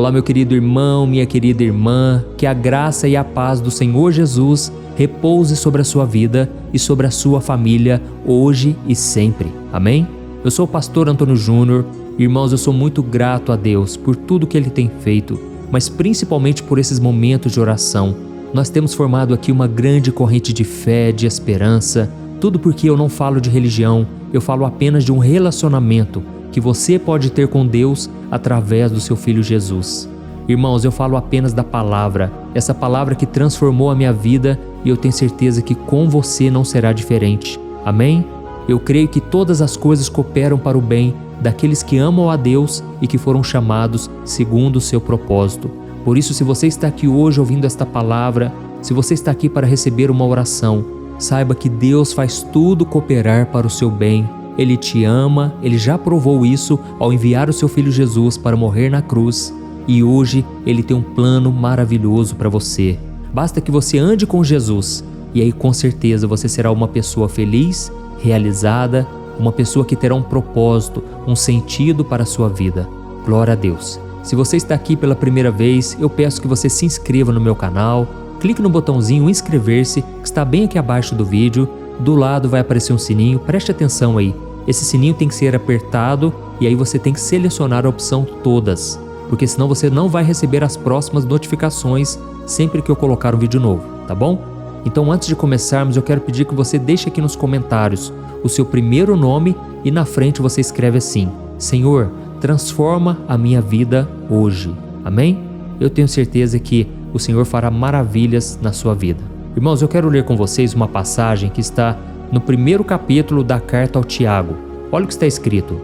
Olá, meu querido irmão, minha querida irmã, que a graça e a paz do Senhor Jesus repouse sobre a sua vida e sobre a sua família hoje e sempre. Amém? Eu sou o pastor Antônio Júnior. Irmãos, eu sou muito grato a Deus por tudo que Ele tem feito, mas principalmente por esses momentos de oração. Nós temos formado aqui uma grande corrente de fé, de esperança, tudo porque eu não falo de religião, eu falo apenas de um relacionamento que você pode ter com Deus através do seu Filho Jesus. Irmãos, eu falo apenas da palavra, essa palavra que transformou a minha vida, e eu tenho certeza que com você não será diferente. Amém? Eu creio que todas as coisas cooperam para o bem daqueles que amam a Deus e que foram chamados segundo o seu propósito. Por isso, se você está aqui hoje ouvindo esta palavra, se você está aqui para receber uma oração, saiba que Deus faz tudo cooperar para o seu bem. Ele te ama, Ele já provou isso ao enviar o seu Filho Jesus para morrer na cruz, e hoje Ele tem um plano maravilhoso para você. Basta que você ande com Jesus, e aí com certeza você será uma pessoa feliz, realizada, uma pessoa que terá um propósito, um sentido para a sua vida. Glória a Deus. Se você está aqui pela primeira vez, eu peço que você se inscreva no meu canal, clique no botãozinho inscrever-se, que está bem aqui abaixo do vídeo. Do lado vai aparecer um sininho, preste atenção aí. Esse sininho tem que ser apertado e aí você tem que selecionar a opção todas, porque senão você não vai receber as próximas notificações sempre que eu colocar um vídeo novo, tá bom? Então, antes de começarmos, eu quero pedir que você deixe aqui nos comentários o seu primeiro nome e na frente você escreve assim: Senhor, transforma a minha vida hoje. Amém? Eu tenho certeza que o Senhor fará maravilhas na sua vida. Irmãos, eu quero ler com vocês uma passagem que está no primeiro capítulo da carta ao Tiago. Olha o que está escrito: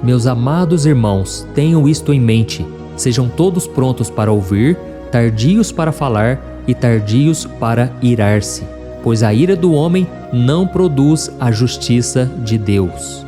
Meus amados irmãos, tenham isto em mente, sejam todos prontos para ouvir, tardios para falar e tardios para irar-se, pois a ira do homem não produz a justiça de Deus.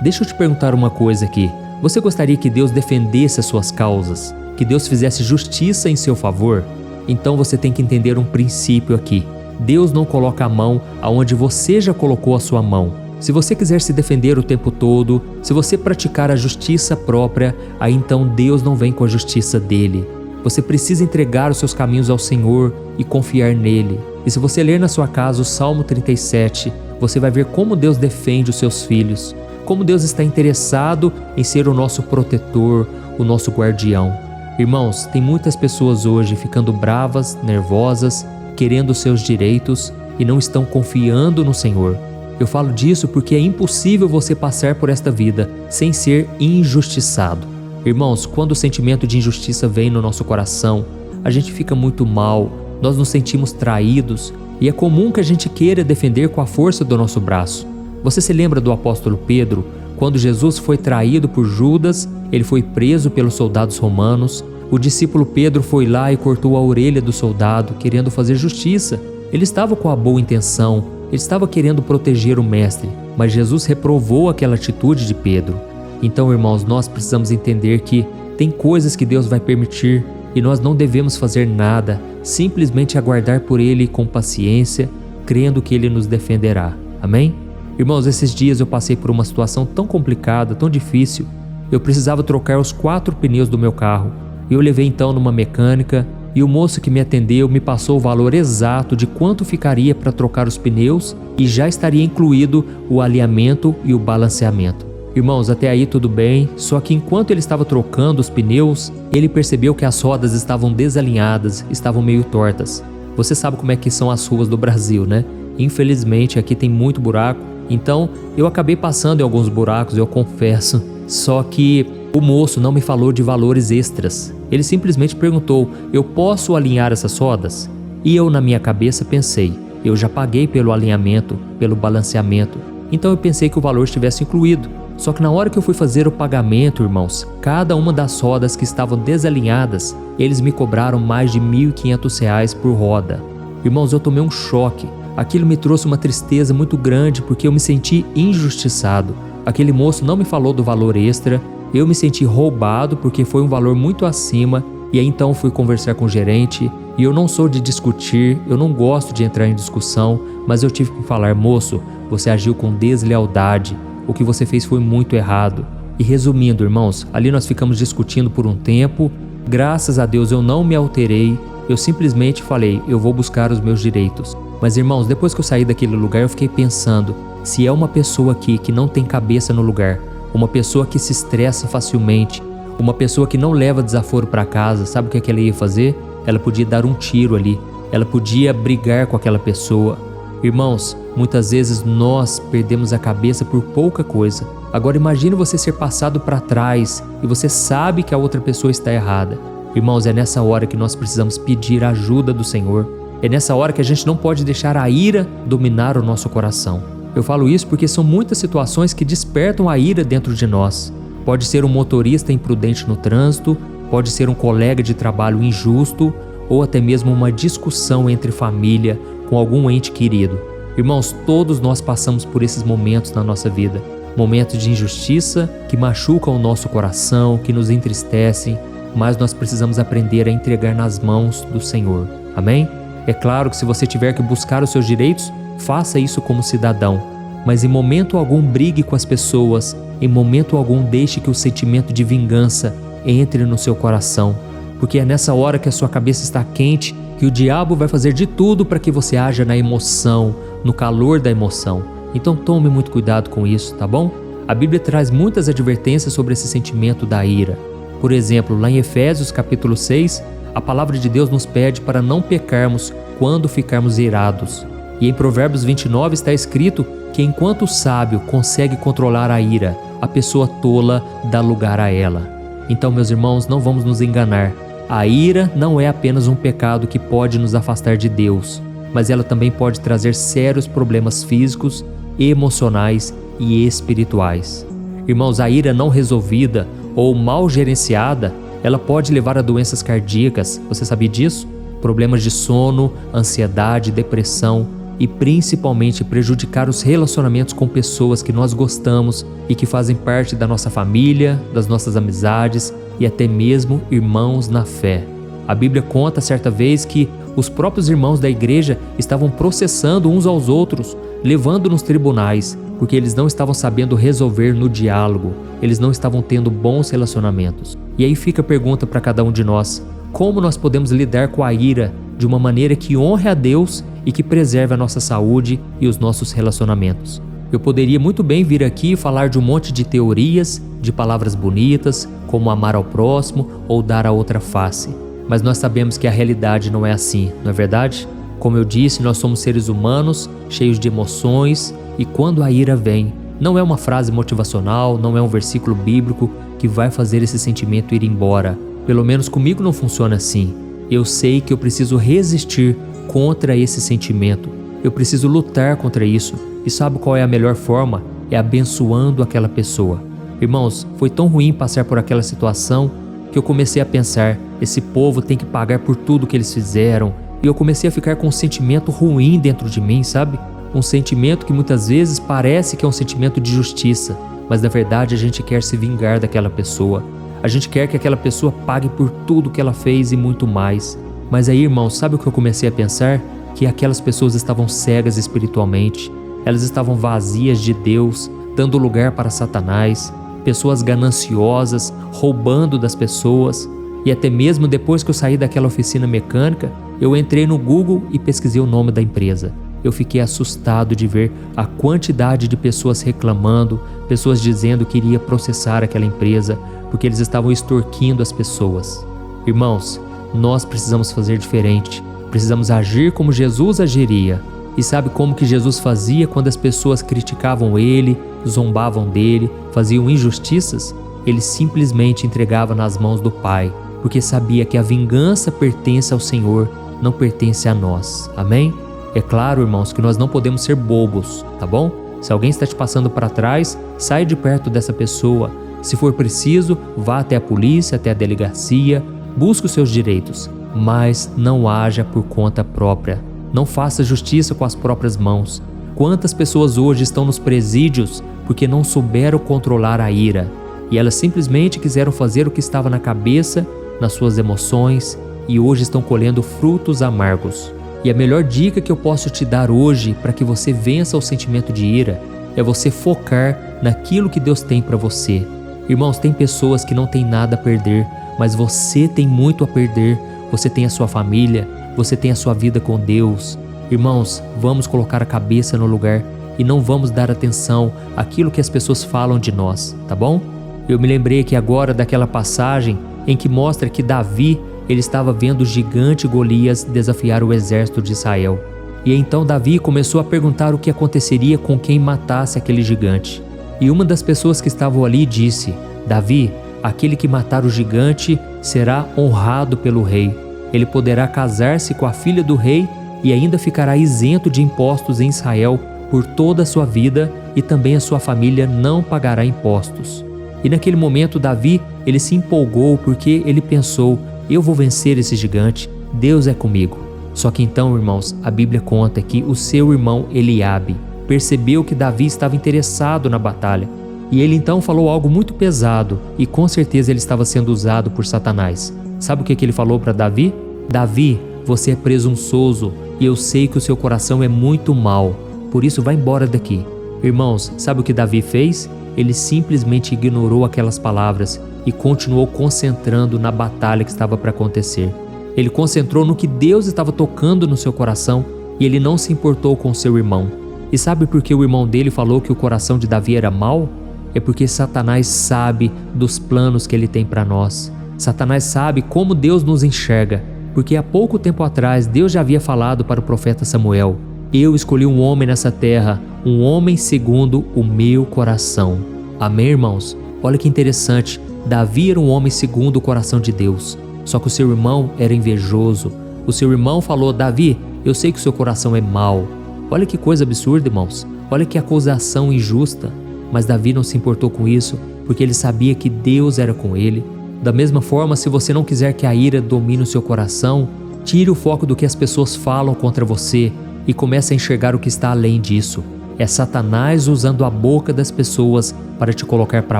Deixa eu te perguntar uma coisa aqui. Você gostaria que Deus defendesse as suas causas? Que Deus fizesse justiça em seu favor? Então você tem que entender um princípio aqui. Deus não coloca a mão aonde você já colocou a sua mão. Se você quiser se defender o tempo todo, se você praticar a justiça própria, aí então Deus não vem com a justiça dele. Você precisa entregar os seus caminhos ao Senhor e confiar nele. E se você ler na sua casa o Salmo 37, você vai ver como Deus defende os seus filhos, como Deus está interessado em ser o nosso protetor, o nosso guardião. Irmãos, tem muitas pessoas hoje ficando bravas, nervosas, querendo os seus direitos e não estão confiando no Senhor. Eu falo disso porque é impossível você passar por esta vida sem ser injustiçado. Irmãos, quando o sentimento de injustiça vem no nosso coração, a gente fica muito mal, nós nos sentimos traídos e é comum que a gente queira defender com a força do nosso braço. Você se lembra do apóstolo Pedro? Quando Jesus foi traído por Judas, ele foi preso pelos soldados romanos. O discípulo Pedro foi lá e cortou a orelha do soldado, querendo fazer justiça. Ele estava com a boa intenção, ele estava querendo proteger o mestre, mas Jesus reprovou aquela atitude de Pedro. Então, irmãos, nós precisamos entender que tem coisas que Deus vai permitir e nós não devemos fazer nada, simplesmente aguardar por Ele com paciência, crendo que Ele nos defenderá. Amém? Irmãos, esses dias eu passei por uma situação tão complicada, tão difícil. Eu precisava trocar os 4 pneus do meu carro. Eu levei então numa mecânica e o moço que me atendeu me passou o valor exato de quanto ficaria para trocar os pneus e já estaria incluído o alinhamento e o balanceamento. Irmãos, até aí tudo bem, só que enquanto ele estava trocando os pneus, ele percebeu que as rodas estavam desalinhadas, estavam meio tortas. Você sabe como é que são as ruas do Brasil, né? Infelizmente aqui tem muito buraco, então eu acabei passando em alguns buracos, eu confesso, só que o moço não me falou de valores extras. Ele simplesmente perguntou: eu posso alinhar essas rodas? E eu na minha cabeça pensei, eu já paguei pelo alinhamento, pelo balanceamento, então eu pensei que o valor estivesse incluído. Só que na hora que eu fui fazer o pagamento, irmãos, cada uma das rodas que estavam desalinhadas, eles me cobraram mais de R$ 1.500 por roda. Irmãos, eu tomei um choque. Aquilo me trouxe uma tristeza muito grande porque eu me senti injustiçado. Aquele moço não me falou do valor extra, eu me senti roubado porque foi um valor muito acima. E aí então fui conversar com o gerente e eu não sou de discutir, eu não gosto de entrar em discussão, mas eu tive que falar: moço, você agiu com deslealdade, o que você fez foi muito errado. E resumindo, irmãos, ali nós ficamos discutindo por um tempo. Graças a Deus eu não me alterei, eu simplesmente falei, eu vou buscar os meus direitos. Mas irmãos, depois que eu saí daquele lugar, eu fiquei pensando, se é uma pessoa aqui que não tem cabeça no lugar, uma pessoa que se estressa facilmente, uma pessoa que não leva desaforo para casa, sabe o que ela ia fazer? Ela podia dar um tiro ali, ela podia brigar com aquela pessoa. Irmãos, muitas vezes nós perdemos a cabeça por pouca coisa. Agora imagine você ser passado para trás e você sabe que a outra pessoa está errada. Irmãos, é nessa hora que nós precisamos pedir a ajuda do Senhor. É nessa hora que a gente não pode deixar a ira dominar o nosso coração. Eu falo isso porque são muitas situações que despertam a ira dentro de nós. Pode ser um motorista imprudente no trânsito, pode ser um colega de trabalho injusto ou até mesmo uma discussão entre família com algum ente querido. Irmãos, todos nós passamos por esses momentos na nossa vida. Momentos de injustiça que machucam o nosso coração, que nos entristecem, mas nós precisamos aprender a entregar nas mãos do Senhor. Amém? É claro que se você tiver que buscar os seus direitos, faça isso como cidadão, mas em momento algum brigue com as pessoas, em momento algum deixe que o sentimento de vingança entre no seu coração, porque é nessa hora que a sua cabeça está quente que o diabo vai fazer de tudo para que você haja na emoção, no calor da emoção. Então tome muito cuidado com isso, tá bom? A Bíblia traz muitas advertências sobre esse sentimento da ira. Por exemplo, lá em Efésios capítulo 6, a palavra de Deus nos pede para não pecarmos quando ficarmos irados. E em Provérbios 29 está escrito que enquanto o sábio consegue controlar a ira, a pessoa tola dá lugar a ela. Então, meus irmãos, não vamos nos enganar. A ira não é apenas um pecado que pode nos afastar de Deus, mas ela também pode trazer sérios problemas físicos, emocionais e espirituais. Irmãos, a ira não resolvida ou mal gerenciada, ela pode levar a doenças cardíacas, você sabia disso? Problemas de sono, ansiedade, depressão e principalmente prejudicar os relacionamentos com pessoas que nós gostamos e que fazem parte da nossa família, das nossas amizades e até mesmo irmãos na fé. A Bíblia conta certa vez que os próprios irmãos da igreja estavam processando uns aos outros, levando nos tribunais, porque eles não estavam sabendo resolver no diálogo, eles não estavam tendo bons relacionamentos. E aí fica a pergunta para cada um de nós: como nós podemos lidar com a ira de uma maneira que honre a Deus e que preserve a nossa saúde e os nossos relacionamentos? Eu poderia muito bem vir aqui e falar de um monte de teorias, de palavras bonitas, como amar ao próximo ou dar a outra face. Mas nós sabemos que a realidade não é assim, não é verdade? Como eu disse, nós somos seres humanos, cheios de emoções, e quando a ira vem, não é uma frase motivacional, não é um versículo bíblico que vai fazer esse sentimento ir embora. Pelo menos comigo não funciona assim. Eu sei que eu preciso resistir contra esse sentimento. Eu preciso lutar contra isso. E sabe qual é a melhor forma? É abençoando aquela pessoa. Irmãos, foi tão ruim passar por aquela situação que eu comecei a pensar, esse povo tem que pagar por tudo que eles fizeram. E eu comecei a ficar com um sentimento ruim dentro de mim, sabe? Um sentimento que muitas vezes parece que é um sentimento de justiça, mas na verdade a gente quer se vingar daquela pessoa. A gente quer que aquela pessoa pague por tudo que ela fez e muito mais. Mas aí, irmãos, sabe o que eu comecei a pensar? Que aquelas pessoas estavam cegas espiritualmente. Elas estavam vazias de Deus, dando lugar para Satanás, pessoas gananciosas, roubando das pessoas. E até mesmo depois que eu saí daquela oficina mecânica, eu entrei no Google e pesquisei o nome da empresa. Eu fiquei assustado de ver a quantidade de pessoas reclamando, pessoas dizendo que iria processar aquela empresa porque eles estavam extorquindo as pessoas. Irmãos, nós precisamos fazer diferente. Precisamos agir como Jesus agiria. E sabe como que Jesus fazia quando as pessoas criticavam ele, zombavam dele, faziam injustiças? Ele simplesmente entregava nas mãos do Pai, porque sabia que a vingança pertence ao Senhor, não pertence a nós. Amém? É claro, irmãos, que nós não podemos ser bobos, tá bom? Se alguém está te passando para trás, sai de perto dessa pessoa. Se for preciso, vá até a polícia, até a delegacia, busque os seus direitos, mas não haja por conta própria. Não faça justiça com as próprias mãos. Quantas pessoas hoje estão nos presídios porque não souberam controlar a ira e elas simplesmente quiseram fazer o que estava na cabeça, nas suas emoções, e hoje estão colhendo frutos amargos. E a melhor dica que eu posso te dar hoje para que você vença o sentimento de ira é você focar naquilo que Deus tem para você. Irmãos, tem pessoas que não têm nada a perder, mas você tem muito a perder. Você tem a sua família, você tem a sua vida com Deus. Irmãos, vamos colocar a cabeça no lugar e não vamos dar atenção àquilo que as pessoas falam de nós, tá bom? Eu me lembrei aqui agora daquela passagem em que mostra que Davi, ele estava vendo o gigante Golias desafiar o exército de Israel. E então Davi começou a perguntar o que aconteceria com quem matasse aquele gigante. E uma das pessoas que estavam ali disse: Davi, aquele que matar o gigante será honrado pelo rei. Ele poderá casar-se com a filha do rei e ainda ficará isento de impostos em Israel por toda a sua vida, e também a sua família não pagará impostos. E naquele momento Davi, ele se empolgou porque ele pensou: eu vou vencer esse gigante, Deus é comigo. Só que então, irmãos, a Bíblia conta que o seu irmão Eliabe percebeu que Davi estava interessado na batalha, e ele então falou algo muito pesado, e com certeza ele estava sendo usado por Satanás. Sabe o que ele falou para Davi? Davi, você é presunçoso e eu sei que o seu coração é muito mau, por isso vai embora daqui. Irmãos, sabe o que Davi fez? Ele simplesmente ignorou aquelas palavras e continuou concentrando na batalha que estava para acontecer. Ele concentrou no que Deus estava tocando no seu coração e ele não se importou com seu irmão. E sabe por que o irmão dele falou que o coração de Davi era mau? É porque Satanás sabe dos planos que ele tem para nós. Satanás sabe como Deus nos enxerga, porque há pouco tempo atrás Deus já havia falado para o profeta Samuel: eu escolhi um homem nessa terra, um homem segundo o meu coração. Amém, irmãos? Olha que interessante, Davi era um homem segundo o coração de Deus, só que o seu irmão era invejoso. O seu irmão falou: Davi, eu sei que o seu coração é mau. Olha que coisa absurda, irmãos. Olha que acusação injusta. Mas Davi não se importou com isso, porque ele sabia que Deus era com ele. Da mesma forma, se você não quiser que a ira domine o seu coração, tire o foco do que as pessoas falam contra você e comece a enxergar o que está além disso. É Satanás usando a boca das pessoas para te colocar para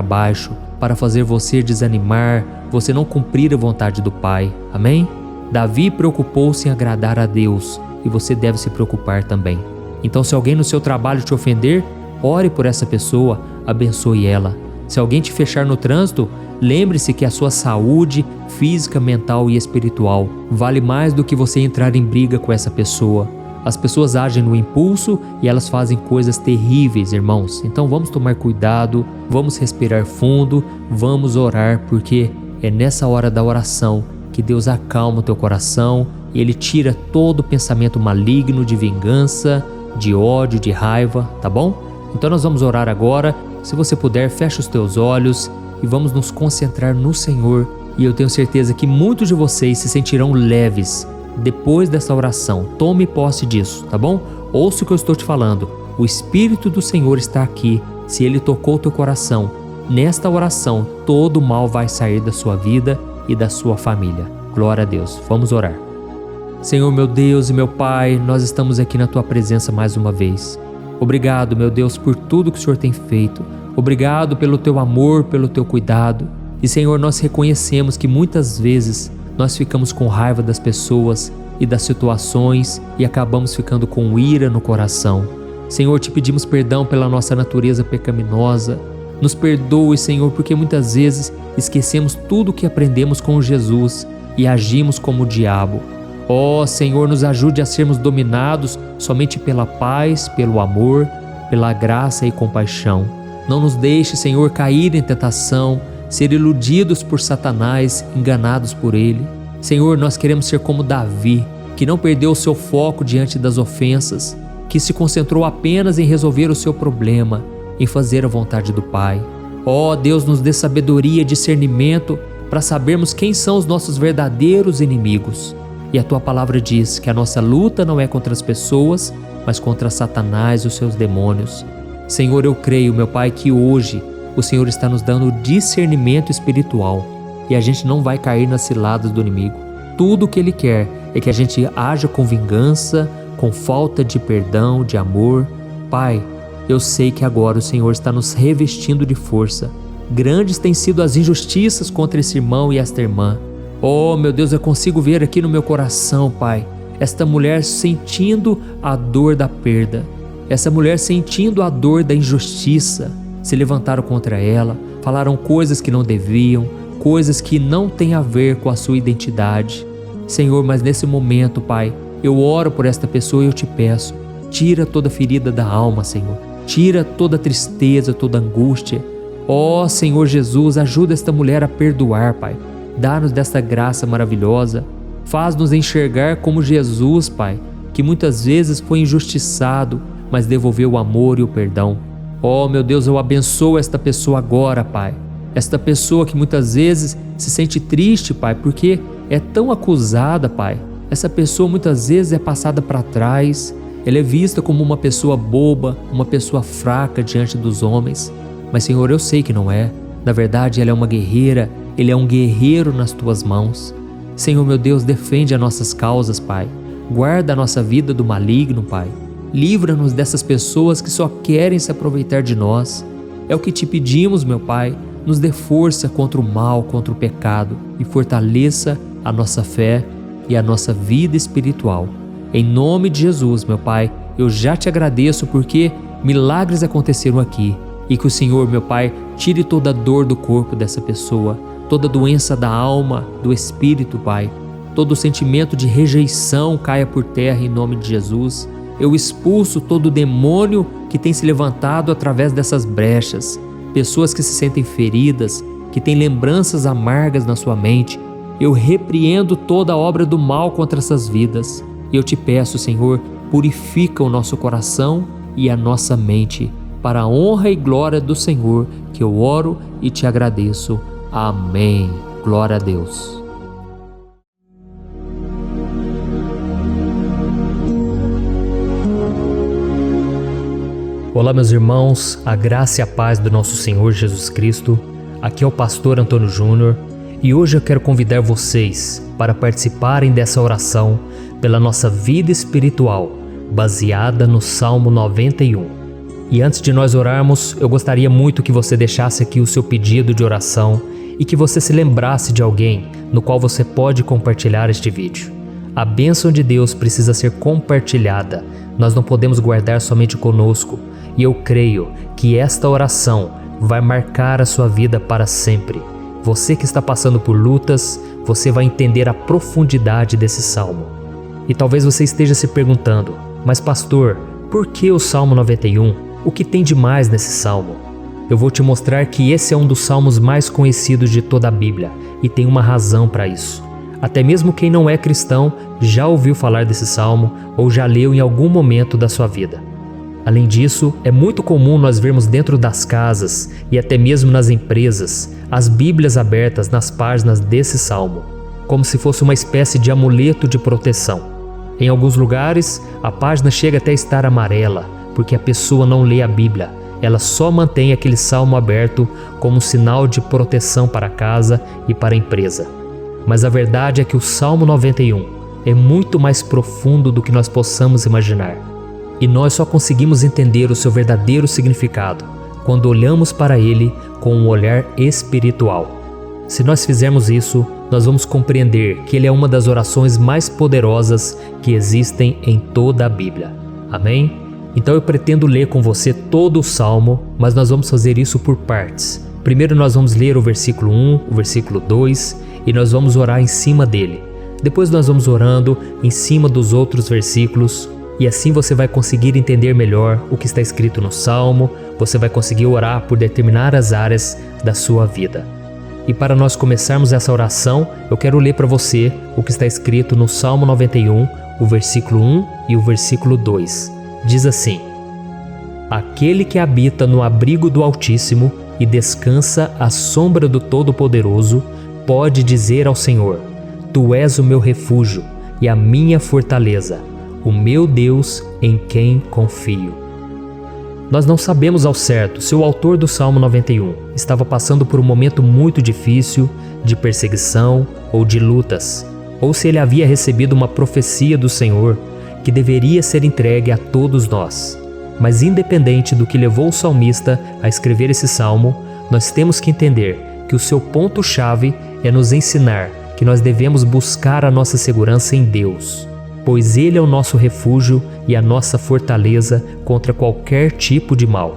baixo, para fazer você desanimar, você não cumprir a vontade do Pai. Amém? Davi preocupou-se em agradar a Deus, e você deve se preocupar também. Então, se alguém no seu trabalho te ofender, ore por essa pessoa, abençoe ela. Se alguém te fechar no trânsito, lembre-se que a sua saúde física, mental e espiritual vale mais do que você entrar em briga com essa pessoa. As pessoas agem no impulso e elas fazem coisas terríveis, irmãos. Então vamos tomar cuidado, vamos respirar fundo, vamos orar, porque é nessa hora da oração que Deus acalma o teu coração e Ele tira todo pensamento maligno de vingança, de ódio, de raiva, tá bom? Então nós vamos orar agora. Se você puder, feche os teus olhos e vamos nos concentrar no Senhor. E eu tenho certeza que muitos de vocês se sentirão leves depois dessa oração. Tome posse disso, tá bom? Ouça o que eu estou te falando. O Espírito do Senhor está aqui. Se Ele tocou o teu coração, nesta oração, todo o mal vai sair da sua vida e da sua família. Glória a Deus. Vamos orar. Senhor, meu Deus e meu Pai, nós estamos aqui na Tua presença mais uma vez. Obrigado, meu Deus, por tudo que o Senhor tem feito. Obrigado pelo Teu amor, pelo Teu cuidado. E, Senhor, nós reconhecemos que muitas vezes nós ficamos com raiva das pessoas e das situações e acabamos ficando com ira no coração. Senhor, te pedimos perdão pela nossa natureza pecaminosa. Nos perdoe, Senhor, porque muitas vezes esquecemos tudo o que aprendemos com Jesus e agimos como o diabo. Ó Senhor, nos ajude a sermos dominados somente pela paz, pelo amor, pela graça e compaixão. Não nos deixe, Senhor, cair em tentação, ser iludidos por Satanás, enganados por ele. Senhor, nós queremos ser como Davi, que não perdeu o seu foco diante das ofensas, que se concentrou apenas em resolver o seu problema, em fazer a vontade do Pai. Ó Deus, nos dê sabedoria e discernimento para sabermos quem são os nossos verdadeiros inimigos. E a Tua palavra diz que a nossa luta não é contra as pessoas, mas contra Satanás e os seus demônios. Senhor, eu creio, meu Pai, que hoje o Senhor está nos dando discernimento espiritual e a gente não vai cair nas ciladas do inimigo. Tudo o que Ele quer é que a gente haja com vingança, com falta de perdão, de amor. Pai, eu sei que agora o Senhor está nos revestindo de força. Grandes têm sido as injustiças contra esse irmão e esta irmã. Oh, meu Deus, eu consigo ver aqui no meu coração, Pai, esta mulher sentindo a dor da perda, essa mulher sentindo a dor da injustiça. Se levantaram contra ela, falaram coisas que não deviam, coisas que não têm a ver com a sua identidade. Senhor, mas nesse momento, Pai, eu oro por esta pessoa e eu te peço, tira toda ferida da alma, Senhor. Tira toda tristeza, toda angústia. Ó Senhor Jesus, ajuda esta mulher a perdoar, Pai. Dá-nos desta graça maravilhosa. Faz-nos enxergar como Jesus, Pai, que muitas vezes foi injustiçado, mas devolveu o amor e o perdão. Ó meu Deus, eu abençoo esta pessoa agora, Pai. Esta pessoa que muitas vezes se sente triste, Pai, porque é tão acusada, Pai. Essa pessoa muitas vezes é passada para trás. Ela é vista como uma pessoa boba, uma pessoa fraca diante dos homens. Mas, Senhor, eu sei que não é. Na verdade, ela é uma guerreira, ele é um guerreiro nas tuas mãos. Senhor, meu Deus, defende as nossas causas, Pai. Guarda a nossa vida do maligno, Pai. Livra-nos dessas pessoas que só querem se aproveitar de nós. É o que te pedimos, meu Pai. Nos dê força contra o mal, contra o pecado e fortaleça a nossa fé e a nossa vida espiritual. Em nome de Jesus, meu Pai, eu já te agradeço porque milagres aconteceram aqui e que o Senhor, meu Pai, tire toda a dor do corpo dessa pessoa, toda doença da alma, do espírito, Pai. Todo sentimento de rejeição caia por terra em nome de Jesus. Eu expulso todo demônio que tem se levantado através dessas brechas. Pessoas que se sentem feridas, que têm lembranças amargas na sua mente. Eu repreendo toda a obra do mal contra essas vidas. Eu te peço, Senhor, purifica o nosso coração e a nossa mente, para a honra e glória do Senhor, que eu oro e te agradeço. Amém. Glória a Deus. Olá, meus irmãos, a graça e a paz do nosso Senhor Jesus Cristo. Aqui é o pastor Antônio Júnior e hoje eu quero convidar vocês para participarem dessa oração pela nossa vida espiritual, baseada no Salmo 91. E antes de nós orarmos, eu gostaria muito que você deixasse aqui o seu pedido de oração e que você se lembrasse de alguém no qual você pode compartilhar este vídeo. A bênção de Deus precisa ser compartilhada, nós não podemos guardar somente conosco. E eu creio que esta oração vai marcar a sua vida para sempre. Você que está passando por lutas, você vai entender a profundidade desse salmo. E talvez você esteja se perguntando, mas pastor, por que o Salmo 91? O que tem de mais nesse salmo? Eu vou te mostrar que esse é um dos salmos mais conhecidos de toda a Bíblia e tem uma razão para isso. Até mesmo quem não é cristão já ouviu falar desse salmo ou já leu em algum momento da sua vida. Além disso, é muito comum nós vermos dentro das casas e até mesmo nas empresas as Bíblias abertas nas páginas desse salmo, como se fosse uma espécie de amuleto de proteção. Em alguns lugares, a página chega até a estar amarela, porque a pessoa não lê a Bíblia, ela só mantém aquele salmo aberto como um sinal de proteção para a casa e para a empresa. Mas a verdade é que o Salmo 91 é muito mais profundo do que nós possamos imaginar. E nós só conseguimos entender o seu verdadeiro significado quando olhamos para ele com um olhar espiritual. Se nós fizermos isso, nós vamos compreender que ele é uma das orações mais poderosas que existem em toda a Bíblia. Amém? Então eu pretendo ler com você todo o Salmo, mas nós vamos fazer isso por partes. Primeiro nós vamos ler o versículo 1, o versículo 2 e nós vamos orar em cima dele. Depois nós vamos orando em cima dos outros versículos. E assim você vai conseguir entender melhor o que está escrito no Salmo, você vai conseguir orar por determinadas áreas da sua vida. E para nós começarmos essa oração, eu quero ler para você o que está escrito no Salmo 91, o versículo 1 e o versículo 2. Diz assim: Aquele que habita no abrigo do Altíssimo e descansa à sombra do Todo-Poderoso, pode dizer ao Senhor: Tu és o meu refúgio e a minha fortaleza, o meu Deus em quem confio. Nós não sabemos ao certo se o autor do Salmo 91 estava passando por um momento muito difícil, de perseguição ou de lutas, ou se ele havia recebido uma profecia do Senhor que deveria ser entregue a todos nós. Mas independente do que levou o salmista a escrever esse salmo, nós temos que entender que o seu ponto-chave é nos ensinar que nós devemos buscar a nossa segurança em Deus, pois Ele é o nosso refúgio e a nossa fortaleza contra qualquer tipo de mal.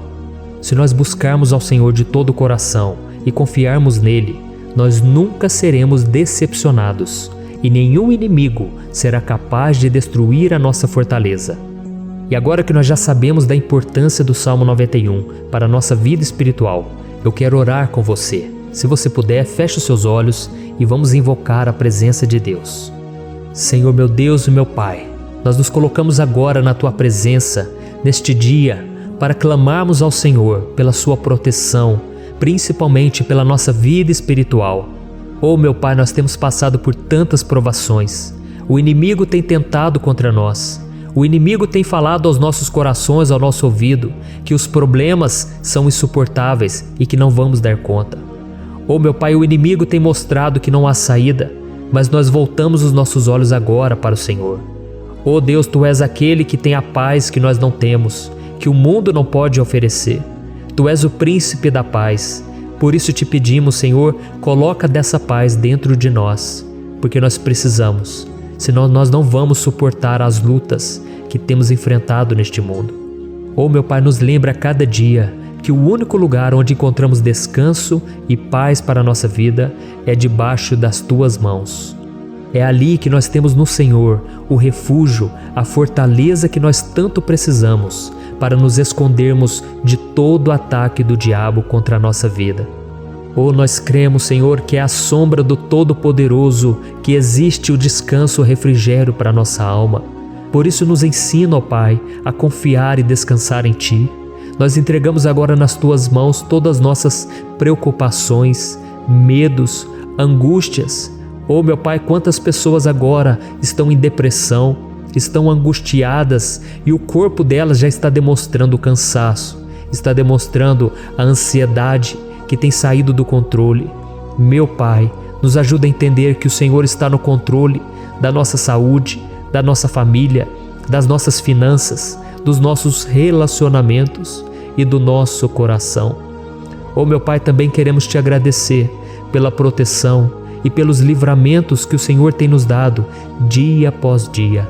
Se nós buscarmos ao Senhor de todo o coração e confiarmos nele, nós nunca seremos decepcionados e nenhum inimigo será capaz de destruir a nossa fortaleza. E agora que nós já sabemos da importância do Salmo 91 para a nossa vida espiritual, eu quero orar com você. Se você puder, feche os seus olhos e vamos invocar a presença de Deus. Senhor meu Deus e meu Pai, nós nos colocamos agora na Tua presença, neste dia, para clamarmos ao Senhor pela Sua proteção, principalmente pela nossa vida espiritual. Oh meu Pai, nós temos passado por tantas provações. O inimigo tem tentado contra nós. O inimigo tem falado aos nossos corações, ao nosso ouvido, que os problemas são insuportáveis e que não vamos dar conta. Oh meu Pai, o inimigo tem mostrado que não há saída, mas nós voltamos os nossos olhos agora para o Senhor. Oh Deus, Tu és aquele que tem a paz que nós não temos, que o mundo não pode oferecer. Tu és o príncipe da paz. Por isso te pedimos, Senhor, coloca dessa paz dentro de nós, porque nós precisamos, senão nós não vamos suportar as lutas que temos enfrentado neste mundo. Oh meu Pai, nos lembra a cada dia que o único lugar onde encontramos descanso e paz para a nossa vida é debaixo das Tuas mãos. É ali que nós temos no Senhor o refúgio, a fortaleza que nós tanto precisamos para nos escondermos de todo ataque do diabo contra a nossa vida. Oh, nós cremos, Senhor, que é à sombra do Todo-Poderoso que existe o descanso, o refrigério para a nossa alma. Por isso nos ensina, ó Pai, a confiar e descansar em Ti. Nós entregamos agora nas Tuas mãos todas as nossas preocupações, medos, angústias. Oh meu Pai, quantas pessoas agora estão em depressão, estão angustiadas e o corpo delas já está demonstrando o cansaço, está demonstrando a ansiedade que tem saído do controle. Meu Pai, nos ajuda a entender que o Senhor está no controle da nossa saúde, da nossa família, das nossas finanças, dos nossos relacionamentos e do nosso coração. Oh meu Pai, também queremos Te agradecer pela proteção e pelos livramentos que o Senhor tem nos dado dia após dia.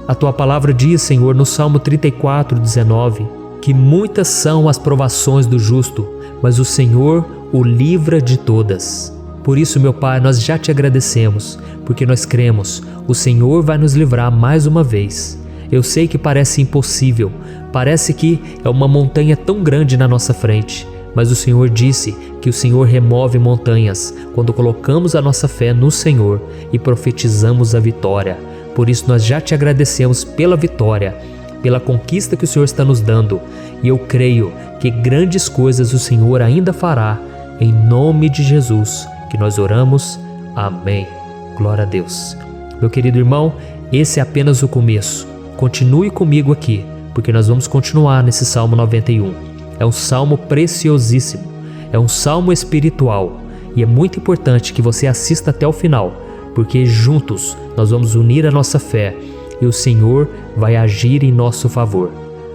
A Tua palavra diz, Senhor, no Salmo 34:19, que muitas são as provações do justo, mas o Senhor o livra de todas. Por isso, meu Pai, nós já Te agradecemos, porque nós cremos, o Senhor vai nos livrar mais uma vez. Eu sei que parece impossível, parece que é uma montanha tão grande na nossa frente, mas o Senhor disse que o Senhor remove montanhas quando colocamos a nossa fé no Senhor e profetizamos a vitória. Por isso nós já Te agradecemos pela vitória, pela conquista que o Senhor está nos dando, e eu creio que grandes coisas o Senhor ainda fará, em nome de Jesus, que nós oramos. Amém. Glória a Deus. Meu querido irmão, esse é apenas o começo. Continue comigo aqui, porque nós vamos continuar nesse Salmo 91. É um salmo preciosíssimo, é um salmo espiritual, e é muito importante que você assista até o final, porque juntos nós vamos unir a nossa fé e o Senhor vai agir em nosso favor.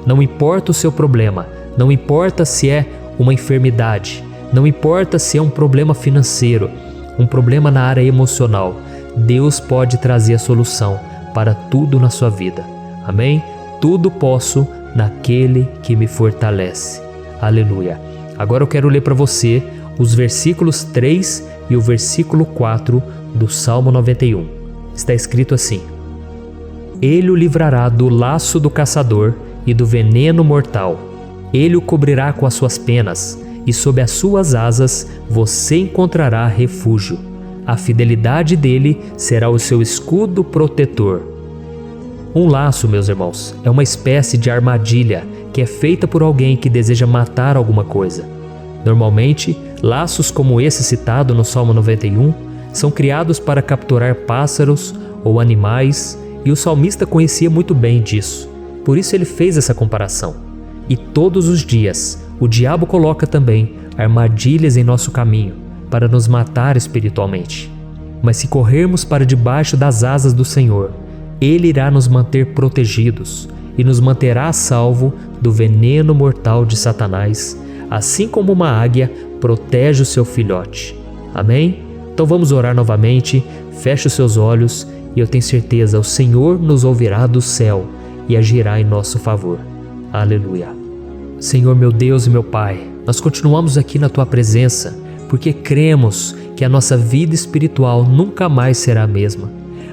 Não importa o seu problema, não importa se é uma enfermidade, não importa se é um problema financeiro, um problema na área emocional, Deus pode trazer a solução para tudo na sua vida. Amém? Tudo posso naquele que me fortalece. Aleluia. Agora eu quero ler para você os versículos 3 e o versículo 4 do Salmo 91. Está escrito assim: Ele o livrará do laço do caçador e do veneno mortal. Ele o cobrirá com as suas penas, e sob as suas asas você encontrará refúgio. A fidelidade dele será o seu escudo protetor. Um laço, meus irmãos, é uma espécie de armadilha que é feita por alguém que deseja matar alguma coisa. Normalmente, laços como esse citado no Salmo 91 são criados para capturar pássaros ou animais, e o salmista conhecia muito bem disso. Por isso ele fez essa comparação. E todos os dias, o diabo coloca também armadilhas em nosso caminho para nos matar espiritualmente. Mas se corrermos para debaixo das asas do Senhor, Ele irá nos manter protegidos e nos manterá a salvo do veneno mortal de Satanás, assim como uma águia protege o seu filhote. Amém? Então vamos orar novamente, feche os seus olhos e eu tenho certeza, o Senhor nos ouvirá do céu e agirá em nosso favor. Aleluia. Senhor meu Deus e meu Pai, nós continuamos aqui na Tua presença, porque cremos que a nossa vida espiritual nunca mais será a mesma.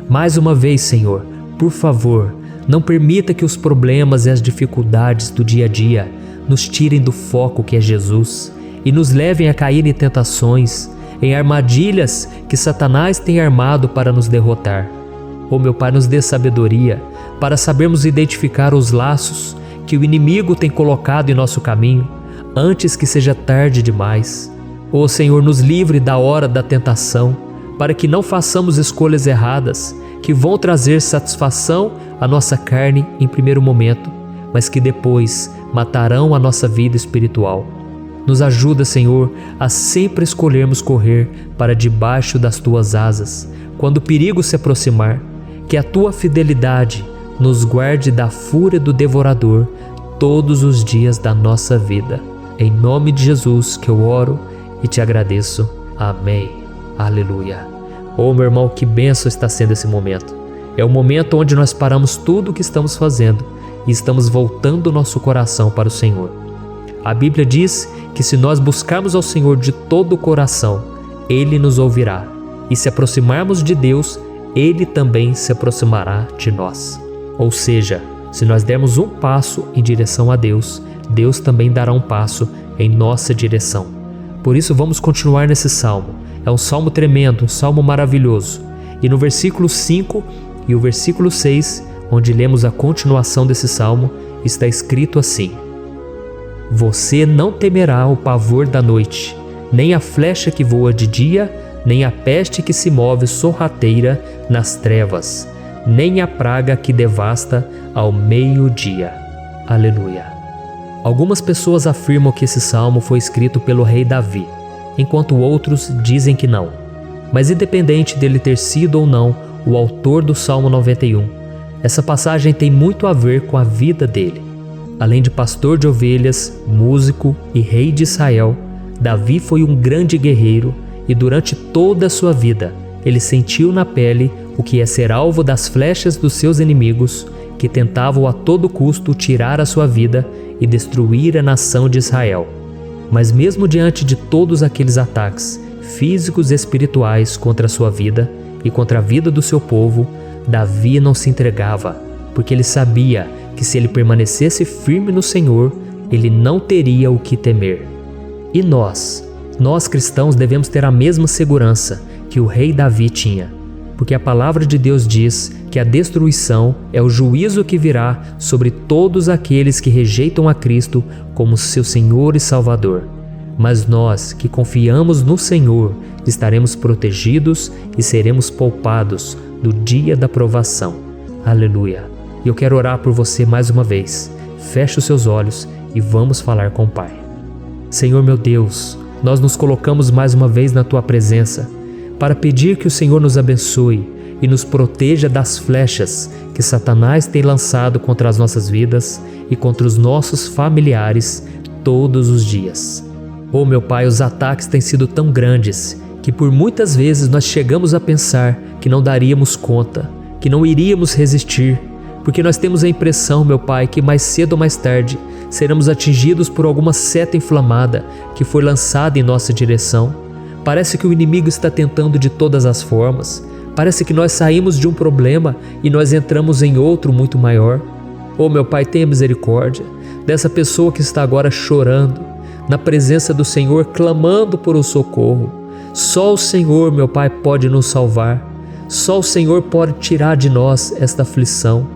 Mais uma vez, Senhor, por favor, não permita que os problemas e as dificuldades do dia a dia nos tirem do foco que é Jesus e nos levem a cair em tentações, em armadilhas que Satanás tem armado para nos derrotar. Oh, meu Pai, nos dê sabedoria para sabermos identificar os laços que o inimigo tem colocado em nosso caminho antes que seja tarde demais. Oh, Senhor, nos livre da hora da tentação, para que não façamos escolhas erradas que vão trazer satisfação à nossa carne em primeiro momento, mas que depois matarão a nossa vida espiritual. Nos ajuda, Senhor, a sempre escolhermos correr para debaixo das Tuas asas, quando o perigo se aproximar. Que a Tua fidelidade nos guarde da fúria do devorador todos os dias da nossa vida. Em nome de Jesus que eu oro e te agradeço. Amém. Aleluia. Oh, meu irmão, que bênção está sendo esse momento. É o momento onde nós paramos tudo o que estamos fazendo e estamos voltando o nosso coração para o Senhor. A Bíblia diz que se nós buscarmos ao Senhor de todo o coração, Ele nos ouvirá. E se aproximarmos de Deus, Ele também se aproximará de nós. Ou seja, se nós dermos um passo em direção a Deus, Deus também dará um passo em nossa direção. Por isso vamos continuar nesse salmo. É um salmo tremendo, um salmo maravilhoso. E no versículo 5 e o versículo 6, onde lemos a continuação desse salmo, está escrito assim: Você não temerá o pavor da noite, nem a flecha que voa de dia, nem a peste que se move sorrateira nas trevas, nem a praga que devasta ao meio-dia. Aleluia. Algumas pessoas afirmam que esse salmo foi escrito pelo rei Davi, enquanto outros dizem que não. Mas independente dele ter sido ou não o autor do Salmo 91, essa passagem tem muito a ver com a vida dele. Além de pastor de ovelhas, músico e rei de Israel, Davi foi um grande guerreiro e durante toda a sua vida ele sentiu na pele o que é ser alvo das flechas dos seus inimigos que tentavam a todo custo tirar a sua vida e destruir a nação de Israel. Mas mesmo diante de todos aqueles ataques físicos e espirituais contra a sua vida e contra a vida do seu povo, Davi não se entregava, porque ele sabia que se ele permanecesse firme no Senhor, ele não teria o que temer. E nós cristãos devemos ter a mesma segurança que o rei Davi tinha, porque a palavra de Deus diz que a destruição é o juízo que virá sobre todos aqueles que rejeitam a Cristo como seu Senhor e Salvador. Mas nós que confiamos no Senhor estaremos protegidos e seremos poupados do dia da provação. Aleluia. E eu quero orar por você mais uma vez. Feche os seus olhos e vamos falar com o Pai. Senhor meu Deus, nós nos colocamos mais uma vez na Tua presença para pedir que o Senhor nos abençoe e nos proteja das flechas que Satanás tem lançado contra as nossas vidas e contra os nossos familiares todos os dias. Oh meu Pai, os ataques têm sido tão grandes que por muitas vezes nós chegamos a pensar que não daríamos conta, que não iríamos resistir, porque nós temos a impressão, meu Pai, que mais cedo ou mais tarde seremos atingidos por alguma seta inflamada que foi lançada em nossa direção. Parece que o inimigo está tentando de todas as formas. Parece que nós saímos de um problema e nós entramos em outro muito maior. Oh meu Pai, tenha misericórdia dessa pessoa que está agora chorando, na presença do Senhor, clamando por um socorro. Só o Senhor, meu Pai, pode nos salvar. Só o Senhor pode tirar de nós esta aflição.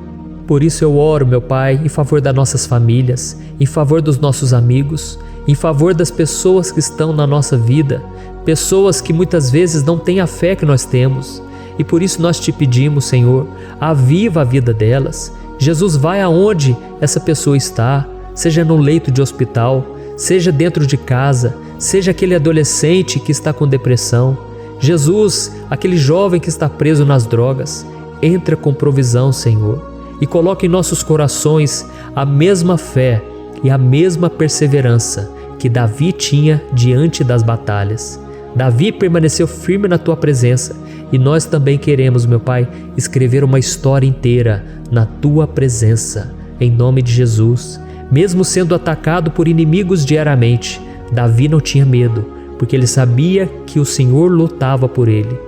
Por isso eu oro, meu Pai, em favor das nossas famílias, em favor dos nossos amigos, em favor das pessoas que estão na nossa vida, pessoas que muitas vezes não têm a fé que nós temos. E por isso nós te pedimos, Senhor, aviva a vida delas. Jesus, vai aonde essa pessoa está, seja no leito de hospital, seja dentro de casa, seja aquele adolescente que está com depressão. Jesus, aquele jovem que está preso nas drogas, entra com provisão, Senhor, e coloca em nossos corações a mesma fé e a mesma perseverança que Davi tinha diante das batalhas. Davi permaneceu firme na Tua presença e nós também queremos, meu Pai, escrever uma história inteira na Tua presença, em nome de Jesus. Mesmo sendo atacado por inimigos diariamente, Davi não tinha medo, porque ele sabia que o Senhor lutava por ele.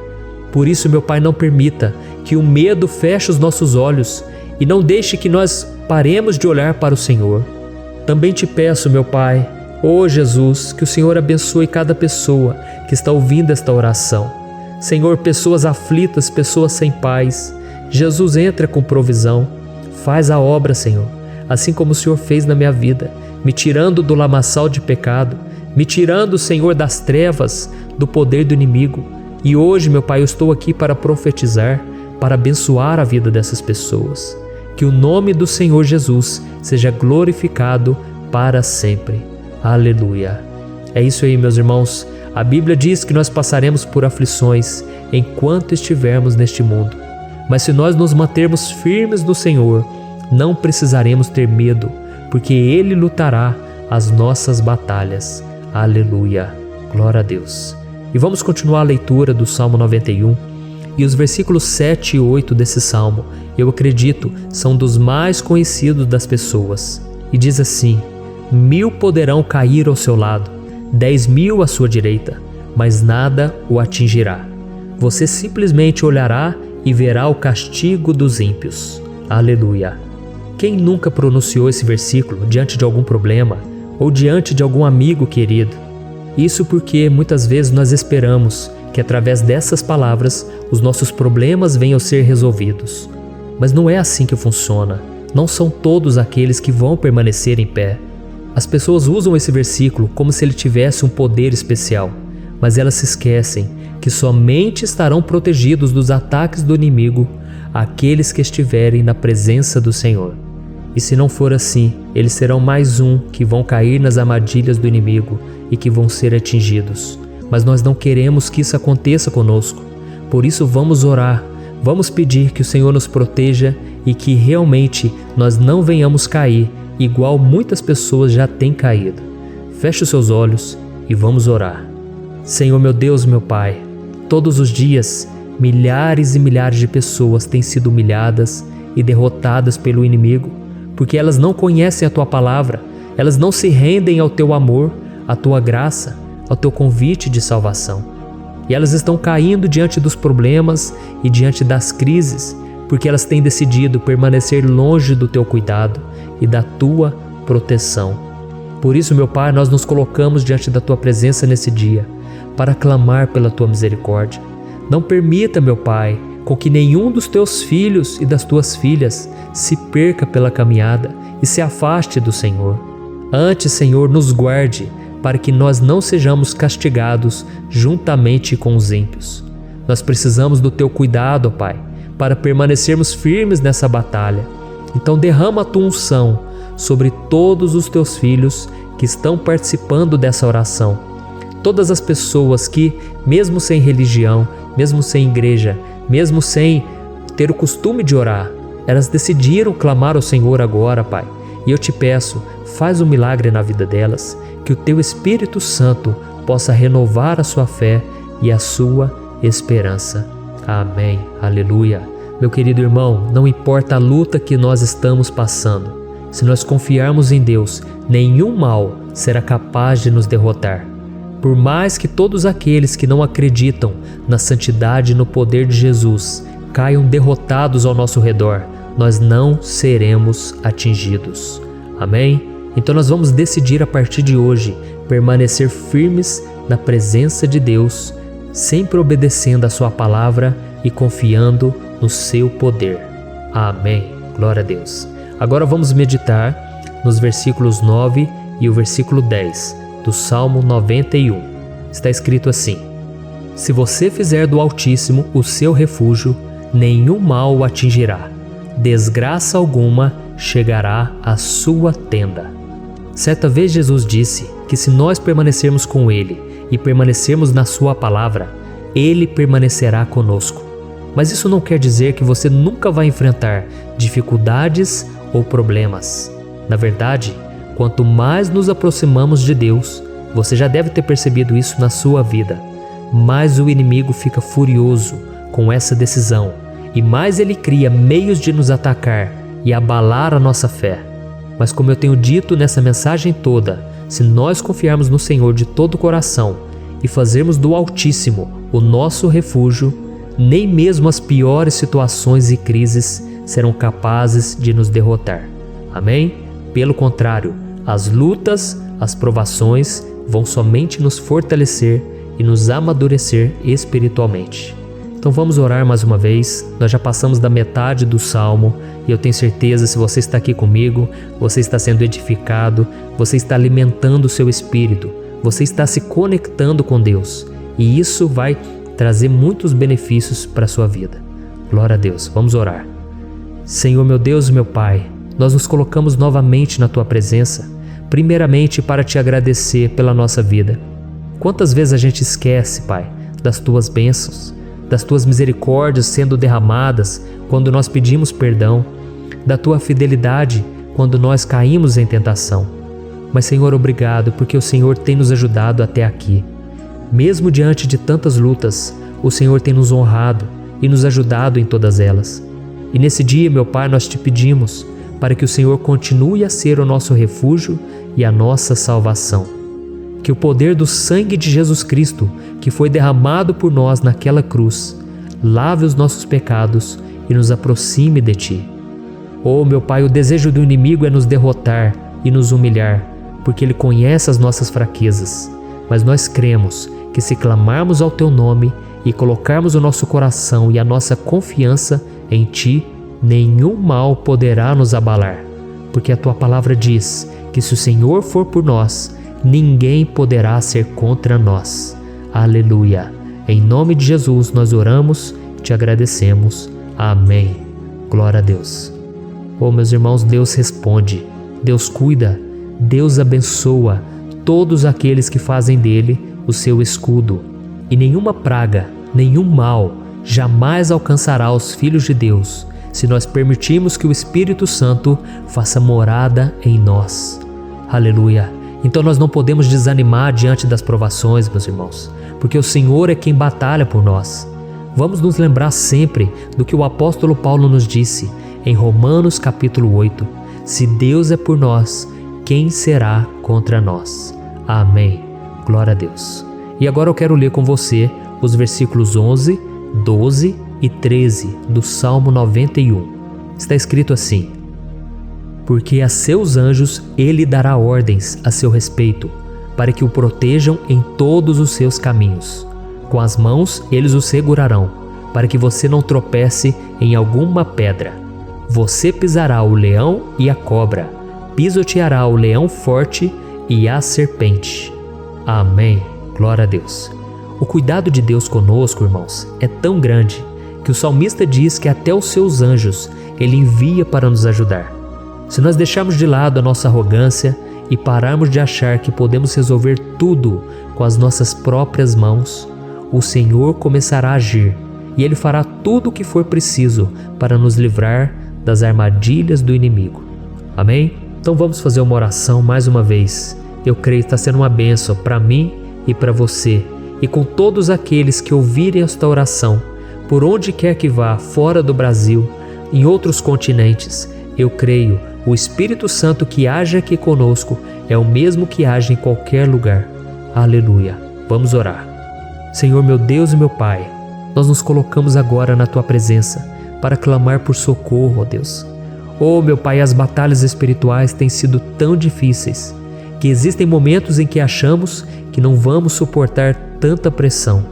Por isso, meu Pai, não permita que o medo feche os nossos olhos e não deixe que nós paremos de olhar para o Senhor. Também te peço, meu Pai, ó Jesus, que o Senhor abençoe cada pessoa que está ouvindo esta oração. Senhor, pessoas aflitas, pessoas sem paz. Jesus, entra com provisão. Faz a obra, Senhor, assim como o Senhor fez na minha vida, me tirando do lamaçal de pecado, me tirando, Senhor, das trevas, do poder do inimigo. E hoje, meu Pai, eu estou aqui para profetizar, para abençoar a vida dessas pessoas. Que o nome do Senhor Jesus seja glorificado para sempre. Aleluia. É isso aí, meus irmãos. A Bíblia diz que nós passaremos por aflições enquanto estivermos neste mundo. Mas se nós nos mantermos firmes no Senhor, não precisaremos ter medo, porque Ele lutará as nossas batalhas. Aleluia. Glória a Deus. E vamos continuar a leitura do Salmo 91. E os versículos 7 e 8 desse salmo, eu acredito, são dos mais conhecidos das pessoas. E diz assim: 1000 poderão cair ao seu lado, 10.000 à sua direita, mas nada o atingirá. Você simplesmente olhará e verá o castigo dos ímpios. Aleluia. Quem nunca pronunciou esse versículo diante de algum problema ou diante de algum amigo querido? Isso porque muitas vezes nós esperamos que através dessas palavras os nossos problemas venham a ser resolvidos. Mas não é assim que funciona. Não são todos aqueles que vão permanecer em pé. As pessoas usam esse versículo como se ele tivesse um poder especial, mas elas se esquecem que somente estarão protegidos dos ataques do inimigo aqueles que estiverem na presença do Senhor. E se não for assim, eles serão mais um que vão cair nas armadilhas do inimigo e que vão ser atingidos. Mas nós não queremos que isso aconteça conosco. Por isso vamos orar, vamos pedir que o Senhor nos proteja e que realmente nós não venhamos cair igual muitas pessoas já têm caído. Feche os seus olhos e vamos orar. Senhor, meu Deus, meu Pai, todos os dias milhares e milhares de pessoas têm sido humilhadas e derrotadas pelo inimigo, porque elas não conhecem a Tua palavra, elas não se rendem ao Teu amor, à Tua graça, ao Teu convite de salvação. E elas estão caindo diante dos problemas e diante das crises, porque elas têm decidido permanecer longe do Teu cuidado e da Tua proteção. Por isso, meu Pai, nós nos colocamos diante da Tua presença nesse dia, para clamar pela Tua misericórdia. Não permita, meu Pai, com que nenhum dos Teus filhos e das Tuas filhas se perca pela caminhada e se afaste do Senhor. Antes, Senhor, nos guarde, para que nós não sejamos castigados juntamente com os ímpios. Nós precisamos do Teu cuidado, ó Pai, para permanecermos firmes nessa batalha. Então derrama a Tua unção sobre todos os Teus filhos que estão participando dessa oração. Todas as pessoas que, mesmo sem religião, mesmo sem igreja, mesmo sem ter o costume de orar, elas decidiram clamar ao Senhor agora, Pai. E eu te peço, faz um milagre na vida delas, que o Teu Espírito Santo possa renovar a sua fé e a sua esperança. Amém. Aleluia. Meu querido irmão, não importa a luta que nós estamos passando, se nós confiarmos em Deus, nenhum mal será capaz de nos derrotar. Por mais que todos aqueles que não acreditam na santidade e no poder de Jesus caiam derrotados ao nosso redor, nós não seremos atingidos. Amém? Então nós vamos decidir a partir de hoje permanecer firmes na presença de Deus, sempre obedecendo a Sua palavra e confiando no Seu poder. Amém. Glória a Deus. Agora vamos meditar nos versículos 9 e o versículo 10 do Salmo 91. Está escrito assim: Se você fizer do Altíssimo o seu refúgio, nenhum mal o atingirá, desgraça alguma chegará à sua tenda. Certa vez Jesus disse que se nós permanecermos com Ele e permanecermos na Sua palavra, Ele permanecerá conosco. Mas isso não quer dizer que você nunca vai enfrentar dificuldades ou problemas. Na verdade, quanto mais nos aproximamos de Deus, você já deve ter percebido isso na sua vida, mais o inimigo fica furioso com essa decisão e mais ele cria meios de nos atacar e abalar a nossa fé. Mas como eu tenho dito nessa mensagem toda, se nós confiarmos no Senhor de todo o coração e fazermos do Altíssimo o nosso refúgio, nem mesmo as piores situações e crises serão capazes de nos derrotar. Amém? Pelo contrário, as lutas, as provações vão somente nos fortalecer e nos amadurecer espiritualmente. Então vamos orar mais uma vez. Nós já passamos da metade do Salmo e eu tenho certeza, se você está aqui comigo, você está sendo edificado, você está alimentando o seu espírito, você está se conectando com Deus e isso vai trazer muitos benefícios para a sua vida. Glória a Deus. Vamos orar. Senhor, meu Deus e meu Pai, nós nos colocamos novamente na Tua presença, primeiramente para Te agradecer pela nossa vida. Quantas vezes a gente esquece, Pai, das Tuas bênçãos, das Tuas misericórdias sendo derramadas quando nós pedimos perdão, da Tua fidelidade quando nós caímos em tentação. Mas, Senhor, obrigado, porque o Senhor tem nos ajudado até aqui. Mesmo diante de tantas lutas, o Senhor tem nos honrado e nos ajudado em todas elas. E nesse dia, meu Pai, nós Te pedimos para que o Senhor continue a ser o nosso refúgio e a nossa salvação. Que o poder do sangue de Jesus Cristo, que foi derramado por nós naquela cruz, lave os nossos pecados e nos aproxime de Ti. Oh, meu Pai, o desejo do inimigo é nos derrotar e nos humilhar, porque ele conhece as nossas fraquezas. Mas nós cremos que se clamarmos ao Teu nome e colocarmos o nosso coração e a nossa confiança em Ti, nenhum mal poderá nos abalar, porque a Tua palavra diz que se o Senhor for por nós, ninguém poderá ser contra nós. Aleluia! Em nome de Jesus nós oramos, Te agradecemos. Amém. Glória a Deus. Oh, meus irmãos, Deus responde, Deus cuida, Deus abençoa todos aqueles que fazem dele o seu escudo. E nenhuma praga, nenhum mal jamais alcançará os filhos de Deus, se nós permitirmos que o Espírito Santo faça morada em nós. Aleluia! Então nós não podemos desanimar diante das provações, meus irmãos, porque o Senhor é quem batalha por nós. Vamos nos lembrar sempre do que o apóstolo Paulo nos disse em Romanos capítulo 8. Se Deus é por nós, quem será contra nós? Amém. Glória a Deus. E agora eu quero ler com você os versículos 11, 12 e 13 do Salmo 91. Está escrito assim: porque a seus anjos ele dará ordens a seu respeito, para que o protejam em todos os seus caminhos. Com as mãos eles o segurarão, para que você não tropece em alguma pedra. Você pisará o leão e a cobra, pisoteará o leão forte e a serpente. Amém. Glória a Deus. O cuidado de Deus conosco, irmãos, é tão grande que o salmista diz que até os seus anjos ele envia para nos ajudar. Se nós deixarmos de lado a nossa arrogância e pararmos de achar que podemos resolver tudo com as nossas próprias mãos, o Senhor começará a agir e Ele fará tudo o que for preciso para nos livrar das armadilhas do inimigo. Amém? Então vamos fazer uma oração mais uma vez. Eu creio que está sendo uma bênção para mim e para você, e com todos aqueles que ouvirem esta oração, por onde quer que vá, fora do Brasil, em outros continentes. Eu creio, o Espírito Santo que age aqui conosco é o mesmo que age em qualquer lugar. Aleluia. Vamos orar. Senhor, meu Deus e meu Pai, nós nos colocamos agora na Tua presença para clamar por socorro, ó Deus. Oh, meu Pai, as batalhas espirituais têm sido tão difíceis que existem momentos em que achamos que não vamos suportar tanta pressão.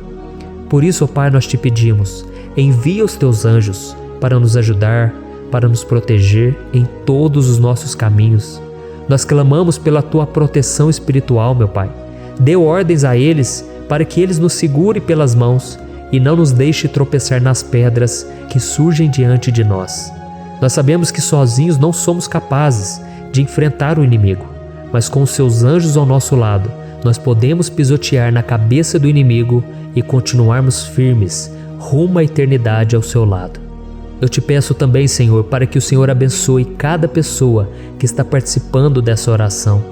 Por isso, ó Pai, nós Te pedimos, envia os Teus anjos para nos ajudar, para nos proteger em todos os nossos caminhos. Nós clamamos pela Tua proteção espiritual, meu Pai. Dê ordens a eles para que eles nos segurem pelas mãos e não nos deixe tropeçar nas pedras que surgem diante de nós. Nós sabemos que sozinhos não somos capazes de enfrentar o inimigo, mas com os Seus anjos ao nosso lado, nós podemos pisotear na cabeça do inimigo e continuarmos firmes rumo à eternidade ao Seu lado. Eu Te peço também, Senhor, para que o Senhor abençoe cada pessoa que está participando dessa oração.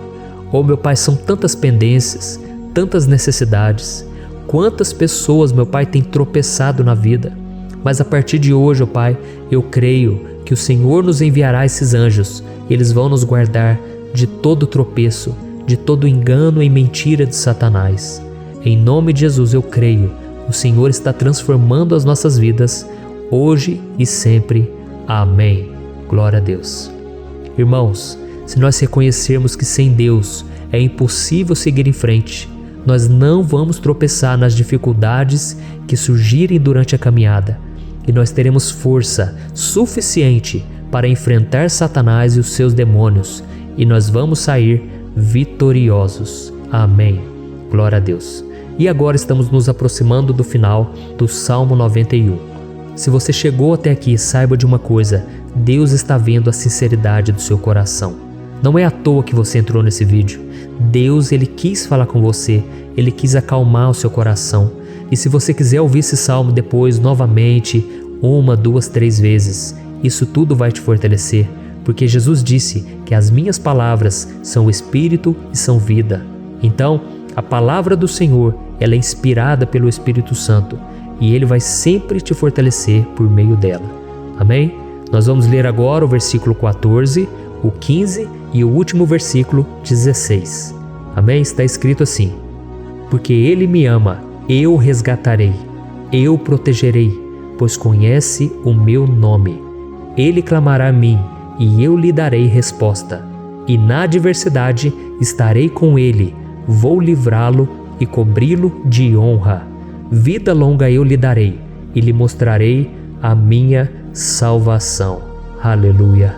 Oh, meu Pai, são tantas pendências, tantas necessidades. Quantas pessoas, meu Pai, têm tropeçado na vida. Mas a partir de hoje, ó Pai, eu creio que o Senhor nos enviará esses anjos e eles vão nos guardar de todo tropeço, de todo engano e mentira de Satanás. Em nome de Jesus eu creio, o Senhor está transformando as nossas vidas, hoje e sempre. Amém. Glória a Deus. Irmãos, se nós reconhecermos que sem Deus é impossível seguir em frente, nós não vamos tropeçar nas dificuldades que surgirem durante a caminhada e nós teremos força suficiente para enfrentar Satanás e os seus demônios e nós vamos sair vitoriosos. Amém. Glória a Deus. E agora estamos nos aproximando do final do Salmo 91. Se você chegou até aqui, saiba de uma coisa: Deus está vendo a sinceridade do seu coração. Não é à toa que você entrou nesse vídeo. Deus, Ele quis falar com você, Ele quis acalmar o seu coração. E se você quiser ouvir esse salmo depois, novamente, 1, 2, 3 vezes, isso tudo vai te fortalecer, porque Jesus disse que as minhas palavras são espírito e são vida. Então, a palavra do Senhor, ela é inspirada pelo Espírito Santo e Ele vai sempre te fortalecer por meio dela. Amém? Nós vamos ler agora o versículo 14, o 15 e o último versículo 16. Amém? Está escrito assim: porque Ele me ama, eu o resgatarei, eu o protegerei, pois conhece o meu nome. Ele clamará a mim e eu lhe darei resposta. E na adversidade estarei com ele, vou livrá-lo e cobri-lo de honra. Vida longa eu lhe darei e lhe mostrarei a minha salvação. Aleluia.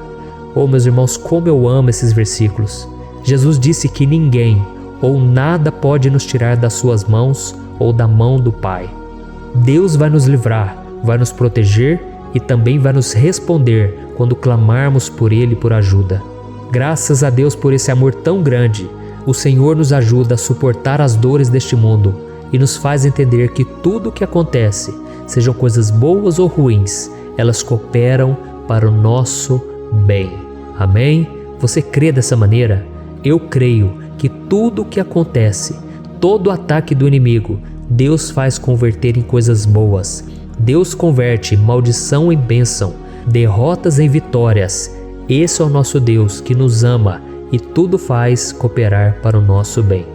Oh, meus irmãos, como eu amo esses versículos. Jesus disse que ninguém ou nada pode nos tirar das suas mãos ou da mão do Pai. Deus vai nos livrar, vai nos proteger e também vai nos responder quando clamarmos por Ele por ajuda. Graças a Deus por esse amor tão grande, o Senhor nos ajuda a suportar as dores deste mundo e nos faz entender que tudo o que acontece, sejam coisas boas ou ruins, elas cooperam para o nosso bem. Amém? Você crê dessa maneira? Eu creio que tudo o que acontece, todo ataque do inimigo, Deus faz converter em coisas boas. Deus converte maldição em bênção, derrotas em vitórias. Esse é o nosso Deus que nos ama e tudo faz cooperar para o nosso bem.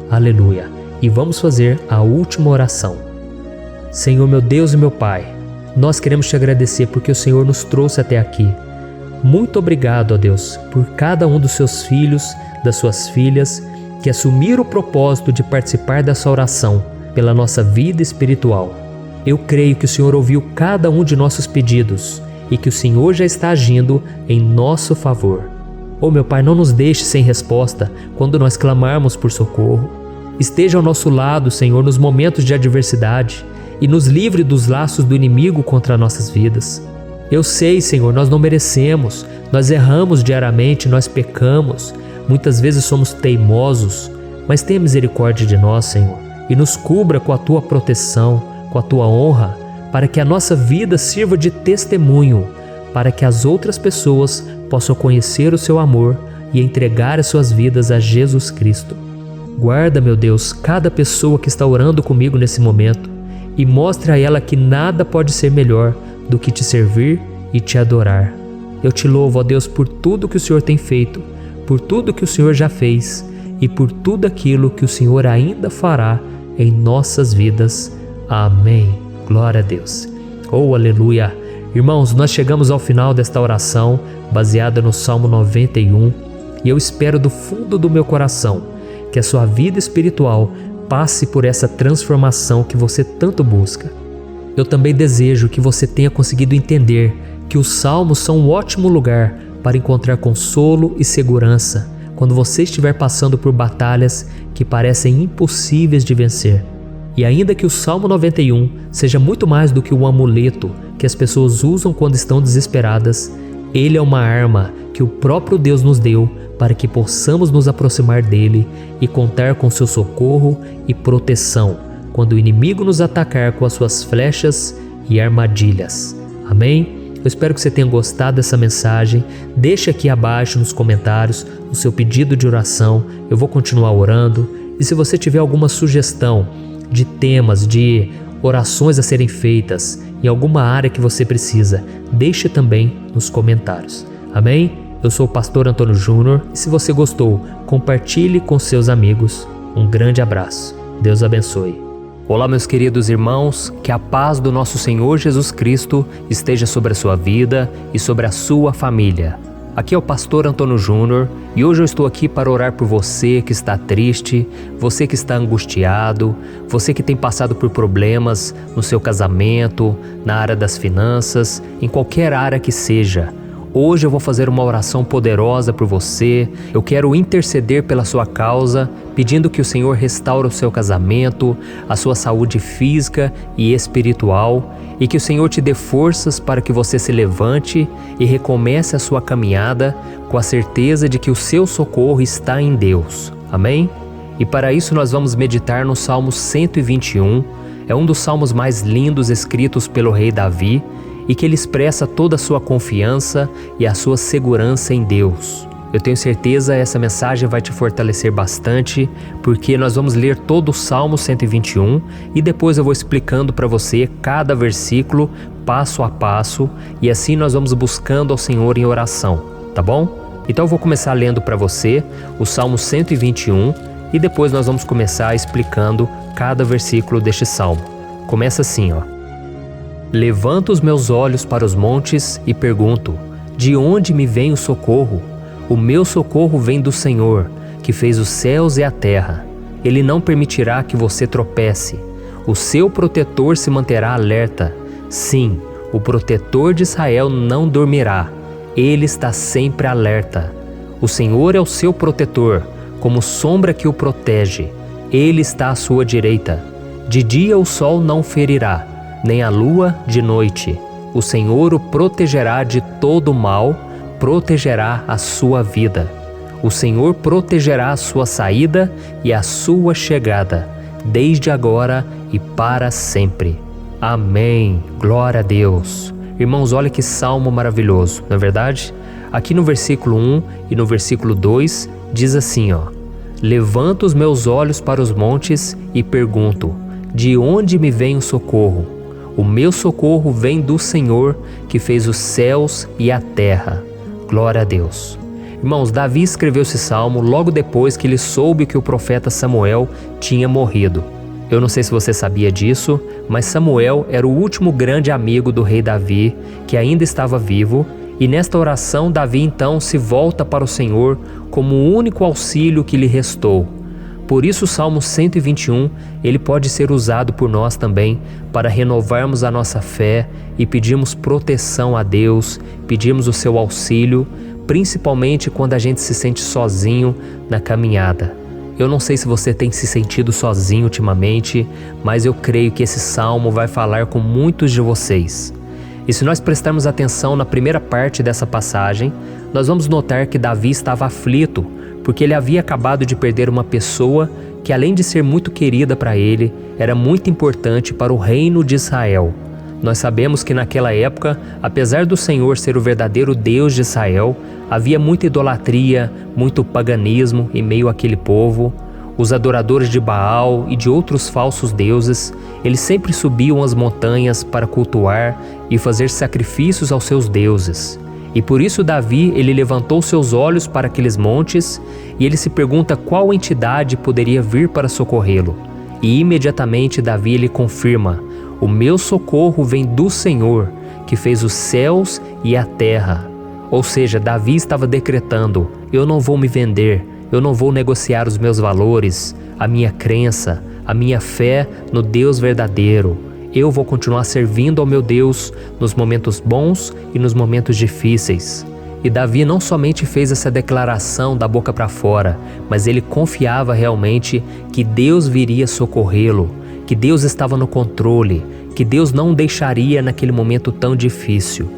Aleluia. E vamos fazer a última oração. Senhor, meu Deus e meu Pai, nós queremos te agradecer porque o Senhor nos trouxe até aqui. Muito obrigado, ó Deus, por cada um dos seus filhos, das suas filhas, que assumiram o propósito de participar dessa oração pela nossa vida espiritual. Eu creio que o Senhor ouviu cada um de nossos pedidos e que o Senhor já está agindo em nosso favor. Oh, meu Pai, não nos deixe sem resposta quando nós clamarmos por socorro. Esteja ao nosso lado, Senhor, nos momentos de adversidade e nos livre dos laços do inimigo contra nossas vidas. Eu sei, Senhor, nós não merecemos, nós erramos diariamente, nós pecamos, muitas vezes somos teimosos, mas tenha misericórdia de nós, Senhor, e nos cubra com a Tua proteção, com a Tua honra, para que a nossa vida sirva de testemunho, para que as outras pessoas possam conhecer o Seu amor e entregar as suas vidas a Jesus Cristo. Guarda, meu Deus, cada pessoa que está orando comigo nesse momento e mostre a ela que nada pode ser melhor do que te servir e te adorar. Eu te louvo, ó Deus, por tudo que o Senhor tem feito, por tudo que o Senhor já fez e por tudo aquilo que o Senhor ainda fará em nossas vidas. Amém. Glória a Deus. Oh, aleluia. Irmãos, nós chegamos ao final desta oração baseada no Salmo 91 e eu espero do fundo do meu coração que a sua vida espiritual passe por essa transformação que você tanto busca. Eu também desejo que você tenha conseguido entender que os salmos são um ótimo lugar para encontrar consolo e segurança quando você estiver passando por batalhas que parecem impossíveis de vencer. E ainda que o Salmo 91 seja muito mais do que um amuleto que as pessoas usam quando estão desesperadas, ele é uma arma que o próprio Deus nos deu para que possamos nos aproximar dele e contar com seu socorro e proteção quando o inimigo nos atacar com as suas flechas e armadilhas. Amém? Eu espero que você tenha gostado dessa mensagem. Deixe aqui abaixo nos comentários o seu pedido de oração. Eu vou continuar orando. E se você tiver alguma sugestão de temas, de orações a serem feitas em alguma área que você precisa, deixe também nos comentários. Amém? Eu sou o pastor Antônio Júnior e se você gostou, compartilhe com seus amigos. Um grande abraço. Deus abençoe. Olá, meus queridos irmãos, que a paz do nosso Senhor Jesus Cristo esteja sobre a sua vida e sobre a sua família. Aqui é o pastor Antônio Júnior e hoje eu estou aqui para orar por você que está triste, você que está angustiado, você que tem passado por problemas no seu casamento, na área das finanças, em qualquer área que seja. Hoje eu vou fazer uma oração poderosa por você. Eu quero interceder pela sua causa, pedindo que o Senhor restaure o seu casamento, a sua saúde física e espiritual, e que o Senhor te dê forças para que você se levante e recomece a sua caminhada com a certeza de que o seu socorro está em Deus. Amém? E para isso nós vamos meditar no Salmo 121. É um dos salmos mais lindos escritos pelo rei Davi, e que ele expressa toda a sua confiança e a sua segurança em Deus. Eu tenho certeza essa mensagem vai te fortalecer bastante, porque nós vamos ler todo o Salmo 121 e depois eu vou explicando para você cada versículo, passo a passo, e assim nós vamos buscando ao Senhor em oração, tá bom? Então eu vou começar lendo para você o Salmo 121 e depois nós vamos começar explicando cada versículo deste salmo. Começa assim, ó. Levanto os meus olhos para os montes e pergunto: de onde me vem o socorro? O meu socorro vem do Senhor, que fez os céus e a terra. Ele não permitirá que você tropece. O seu protetor se manterá alerta. Sim, o protetor de Israel não dormirá. Ele está sempre alerta. O Senhor é o seu protetor, como sombra que o protege. Ele está à sua direita. De dia o sol não ferirá, nem a lua de noite. O Senhor o protegerá de todo mal, protegerá a sua vida. O Senhor protegerá a sua saída e a sua chegada, desde agora e para sempre. Amém. Glória a Deus. Irmãos, olha que salmo maravilhoso, não é verdade? Aqui no versículo 1 e no versículo 2 diz assim, ó: Levanto os meus olhos para os montes e pergunto: de onde me vem o socorro? O meu socorro vem do Senhor, que fez os céus e a terra. Glória a Deus. Irmãos, Davi escreveu esse salmo logo depois que ele soube que o profeta Samuel tinha morrido. Eu não sei se você sabia disso, mas Samuel era o último grande amigo do rei Davi, que ainda estava vivo, e nesta oração Davi então se volta para o Senhor como o único auxílio que lhe restou. Por isso o Salmo 121, ele pode ser usado por nós também para renovarmos a nossa fé e pedirmos proteção a Deus, pedirmos o seu auxílio, principalmente quando a gente se sente sozinho na caminhada. Eu não sei se você tem se sentido sozinho ultimamente, mas eu creio que esse salmo vai falar com muitos de vocês. E se nós prestarmos atenção na primeira parte dessa passagem, nós vamos notar que Davi estava aflito, porque ele havia acabado de perder uma pessoa que, além de ser muito querida para ele, era muito importante para o reino de Israel. Nós sabemos que naquela época, apesar do Senhor ser o verdadeiro Deus de Israel, havia muita idolatria, muito paganismo em meio àquele povo. Os adoradores de Baal e de outros falsos deuses, eles sempre subiam as montanhas para cultuar e fazer sacrifícios aos seus deuses. E por isso Davi, ele levantou seus olhos para aqueles montes e ele se pergunta qual entidade poderia vir para socorrê-lo. E imediatamente Davi ele confirma: o meu socorro vem do Senhor, que fez os céus e a terra. Ou seja, Davi estava decretando: eu não vou me vender, eu não vou negociar os meus valores, a minha crença, a minha fé no Deus verdadeiro. Eu vou continuar servindo ao meu Deus nos momentos bons e nos momentos difíceis. E Davi não somente fez essa declaração da boca para fora, mas ele confiava realmente que Deus viria socorrê-lo, que Deus estava no controle, que Deus não o deixaria naquele momento tão difícil.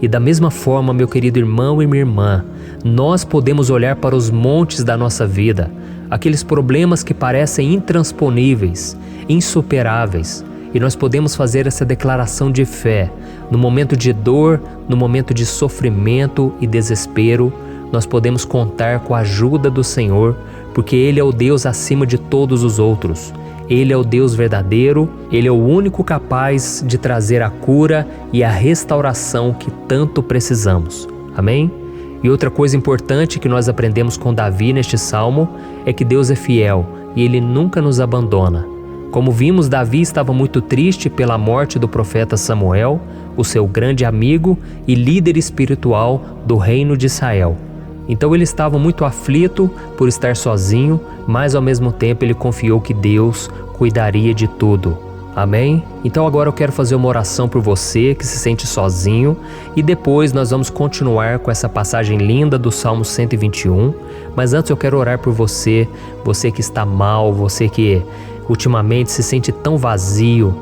E da mesma forma, meu querido irmão e minha irmã, nós podemos olhar para os montes da nossa vida, aqueles problemas que parecem intransponíveis, insuperáveis, e nós podemos fazer essa declaração de fé. No momento de dor, no momento de sofrimento e desespero, nós podemos contar com a ajuda do Senhor, porque Ele é o Deus acima de todos os outros. Ele é o Deus verdadeiro, Ele é o único capaz de trazer a cura e a restauração que tanto precisamos. Amém? E outra coisa importante que nós aprendemos com Davi neste salmo é que Deus é fiel e Ele nunca nos abandona. Como vimos, Davi estava muito triste pela morte do profeta Samuel, o seu grande amigo e líder espiritual do reino de Israel. Então ele estava muito aflito por estar sozinho, mas ao mesmo tempo ele confiou que Deus cuidaria de tudo. Amém? Então agora eu quero fazer uma oração por você que se sente sozinho e depois nós vamos continuar com essa passagem linda do Salmo 121. Mas antes eu quero orar por você, você que está mal, você que ultimamente se sente tão vazio,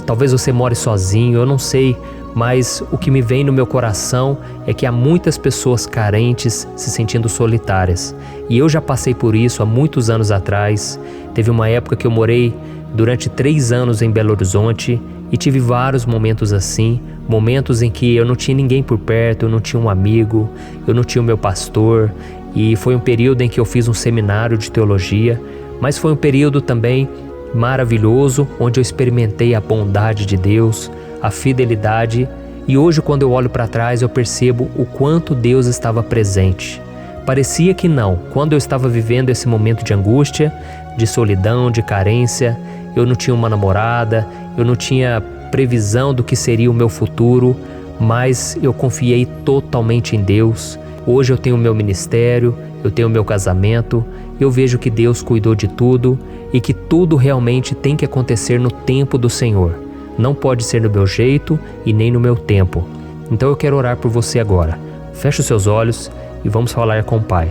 talvez você more sozinho, eu não sei, mas o que me vem no meu coração é que há muitas pessoas carentes se sentindo solitárias. E eu já passei por isso há muitos anos atrás. Teve uma época que eu morei durante 3 anos em Belo Horizonte e tive vários momentos assim, momentos em que eu não tinha ninguém por perto, eu não tinha um amigo, eu não tinha o meu pastor, e foi um período em que eu fiz um seminário de teologia, mas foi um período também maravilhoso, onde eu experimentei a bondade de Deus, a fidelidade, e hoje quando eu olho para trás eu percebo o quanto Deus estava presente. Parecia que não, quando eu estava vivendo esse momento de angústia, de solidão, de carência, eu não tinha uma namorada, eu não tinha previsão do que seria o meu futuro, mas eu confiei totalmente em Deus. Hoje eu tenho o meu ministério, eu tenho o meu casamento, eu vejo que Deus cuidou de tudo e que tudo realmente tem que acontecer no tempo do Senhor. Não pode ser no meu jeito e nem no meu tempo. Então eu quero orar por você agora. Feche os seus olhos e vamos falar com o Pai.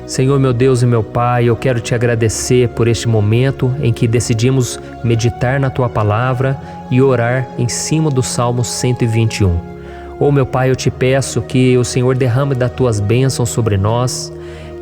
Senhor, meu Deus e meu Pai, eu quero te agradecer por este momento em que decidimos meditar na Tua Palavra e orar em cima do Salmo 121. Oh, meu Pai, eu te peço que o Senhor derrame das Tuas bênçãos sobre nós,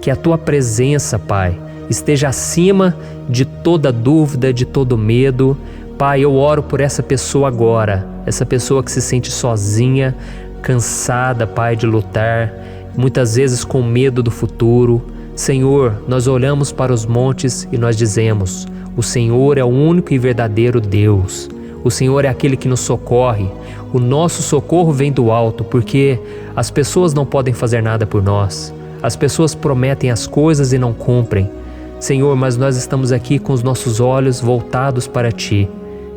que a Tua presença, Pai, esteja acima de toda dúvida, de todo medo. Pai, eu oro por essa pessoa agora, essa pessoa que se sente sozinha, cansada, Pai, de lutar, muitas vezes com medo do futuro. Senhor, nós olhamos para os montes e nós dizemos: o Senhor é o único e verdadeiro Deus. O Senhor é aquele que nos socorre. O nosso socorro vem do alto, porque as pessoas não podem fazer nada por nós. As pessoas prometem as coisas e não cumprem. Senhor, mas nós estamos aqui com os nossos olhos voltados para Ti.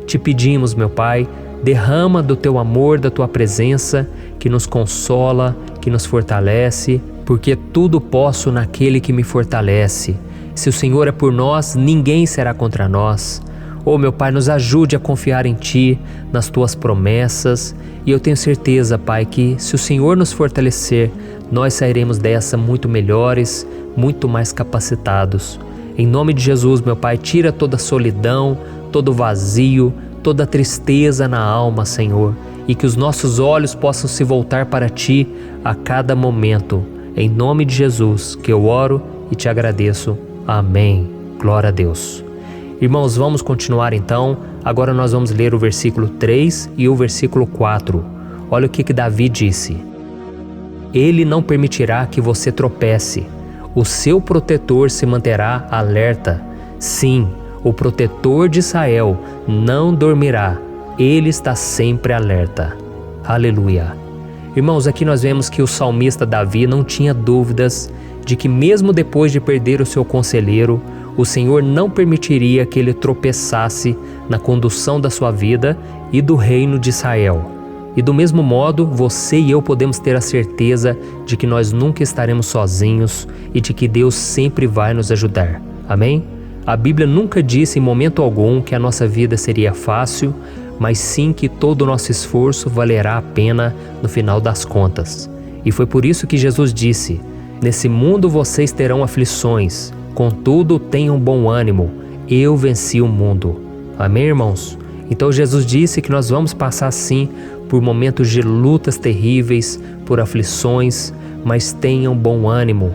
Te pedimos, meu Pai, derrama do Teu amor, da Tua presença, que nos consola, que nos fortalece, porque tudo posso naquele que me fortalece. Se o Senhor é por nós, ninguém será contra nós. Oh, meu Pai, nos ajude a confiar em Ti, nas Tuas promessas, e eu tenho certeza, Pai, que se o Senhor nos fortalecer, nós sairemos dessa muito melhores, muito mais capacitados. Em nome de Jesus, meu Pai, tira toda a solidão, todo vazio, toda a tristeza na alma, Senhor, e que os nossos olhos possam se voltar para Ti a cada momento. Em nome de Jesus que eu oro e te agradeço. Amém. Glória a Deus. Irmãos, vamos continuar então. Agora nós vamos ler o versículo 3 e o versículo 4. Olha o que Davi disse: Ele não permitirá que você tropece. O seu protetor se manterá alerta. Sim, o protetor de Israel não dormirá. Ele está sempre alerta. Aleluia. Irmãos, aqui nós vemos que o salmista Davi não tinha dúvidas de que mesmo depois de perder o seu conselheiro, o Senhor não permitiria que ele tropeçasse na condução da sua vida e do reino de Israel. E do mesmo modo, você e eu podemos ter a certeza de que nós nunca estaremos sozinhos e de que Deus sempre vai nos ajudar. Amém? A Bíblia nunca disse em momento algum que a nossa vida seria fácil, mas sim que todo o nosso esforço valerá a pena no final das contas. E foi por isso que Jesus disse: Nesse mundo vocês terão aflições, contudo tenham bom ânimo, eu venci o mundo. Amém, irmãos? Então Jesus disse que nós vamos passar sim por momentos de lutas terríveis, por aflições, mas tenham bom ânimo.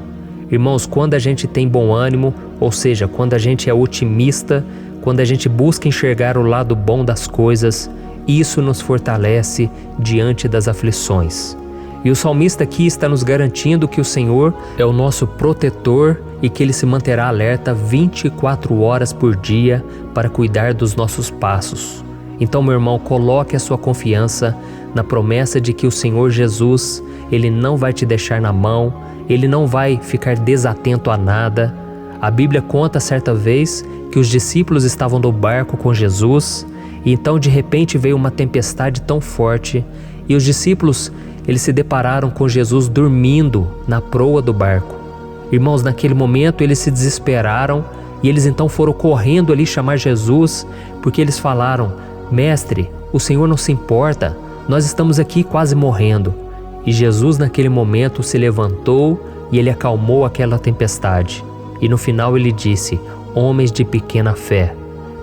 Irmãos, quando a gente tem bom ânimo, ou seja, quando a gente é otimista, quando a gente busca enxergar o lado bom das coisas, isso nos fortalece diante das aflições. E o salmista aqui está nos garantindo que o Senhor é o nosso protetor e que Ele se manterá alerta 24 horas por dia para cuidar dos nossos passos. Então, meu irmão, coloque a sua confiança na promessa de que o Senhor Jesus, Ele não vai te deixar na mão, Ele não vai ficar desatento a nada. A Bíblia conta certa vez que os discípulos estavam no barco com Jesus e então de repente veio uma tempestade tão forte e os discípulos eles se depararam com Jesus dormindo na proa do barco. Irmãos, naquele momento eles se desesperaram e eles então foram correndo ali chamar Jesus porque eles falaram: Mestre, o Senhor não se importa, nós estamos aqui quase morrendo. E Jesus naquele momento se levantou e ele acalmou aquela tempestade. E no final ele disse: homens de pequena fé.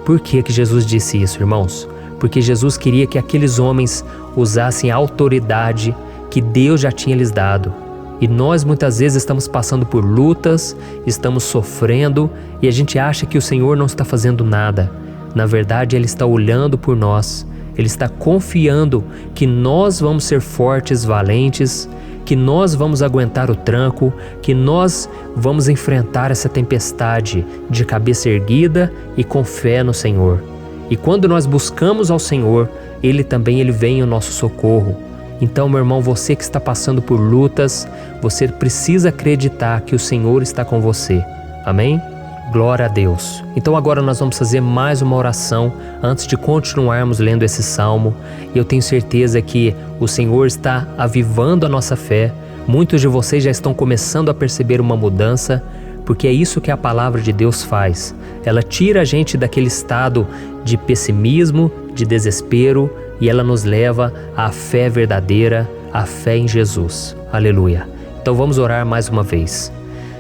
Por que Jesus disse isso, irmãos? Porque Jesus queria que aqueles homens usassem a autoridade que Deus já tinha lhes dado. E nós muitas vezes estamos passando por lutas, estamos sofrendo e a gente acha que o Senhor não está fazendo nada. Na verdade, Ele está olhando por nós. Ele está confiando que nós vamos ser fortes, valentes, que nós vamos aguentar o tranco, que nós vamos enfrentar essa tempestade de cabeça erguida e com fé no Senhor. E quando nós buscamos ao Senhor, Ele vem ao nosso socorro. Então, meu irmão, você que está passando por lutas, você precisa acreditar que o Senhor está com você. Amém? Glória a Deus. Então agora nós vamos fazer mais uma oração antes de continuarmos lendo esse salmo. E eu tenho certeza que o Senhor está avivando a nossa fé. Muitos de vocês já estão começando a perceber uma mudança, porque é isso que a palavra de Deus faz. Ela tira a gente daquele estado de pessimismo, de desespero, e ela nos leva à fé verdadeira, à fé em Jesus. Aleluia. Então vamos orar mais uma vez.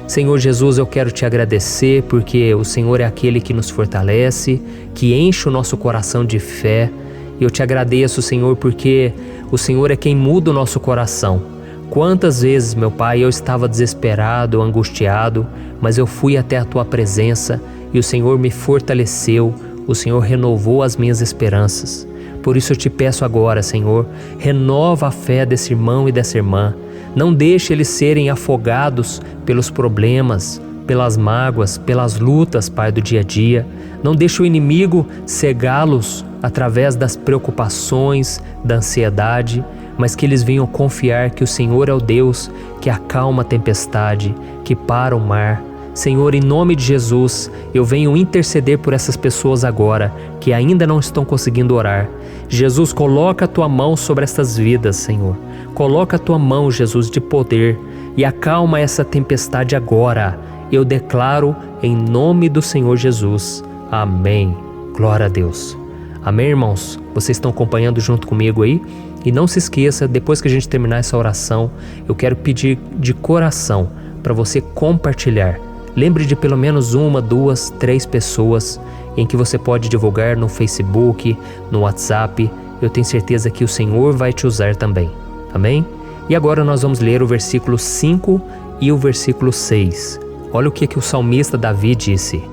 Senhor Jesus, eu quero te agradecer porque o Senhor é aquele que nos fortalece, que enche o nosso coração de fé. E eu te agradeço, Senhor, porque o Senhor é quem muda o nosso coração. Quantas vezes, meu Pai, eu estava desesperado, angustiado, mas eu fui até a Tua presença e o Senhor me fortaleceu, o Senhor renovou as minhas esperanças. Por isso eu te peço agora, Senhor, renova a fé desse irmão e dessa irmã. Não deixe eles serem afogados pelos problemas, pelas mágoas, pelas lutas, Pai, do dia a dia. Não deixe o inimigo cegá-los através das preocupações, da ansiedade, mas que eles venham confiar que o Senhor é o Deus que acalma a tempestade, que para o mar. Senhor, em nome de Jesus, eu venho interceder por essas pessoas agora que ainda não estão conseguindo orar. Jesus, coloca a Tua mão sobre estas vidas, Senhor. Coloca a Tua mão, Jesus, de poder e acalma essa tempestade agora. Eu declaro em nome do Senhor Jesus. Amém. Glória a Deus. Amém, irmãos? Vocês estão acompanhando junto comigo aí? E não se esqueça, depois que a gente terminar essa oração, eu quero pedir de coração para você compartilhar. Lembre de pelo menos 1, 2, 3 pessoas em que você pode divulgar no Facebook, no WhatsApp. Eu tenho certeza que o Senhor vai te usar também. Amém? E agora nós vamos ler o versículo 5 e o versículo 6. Olha o que o salmista Davi disse.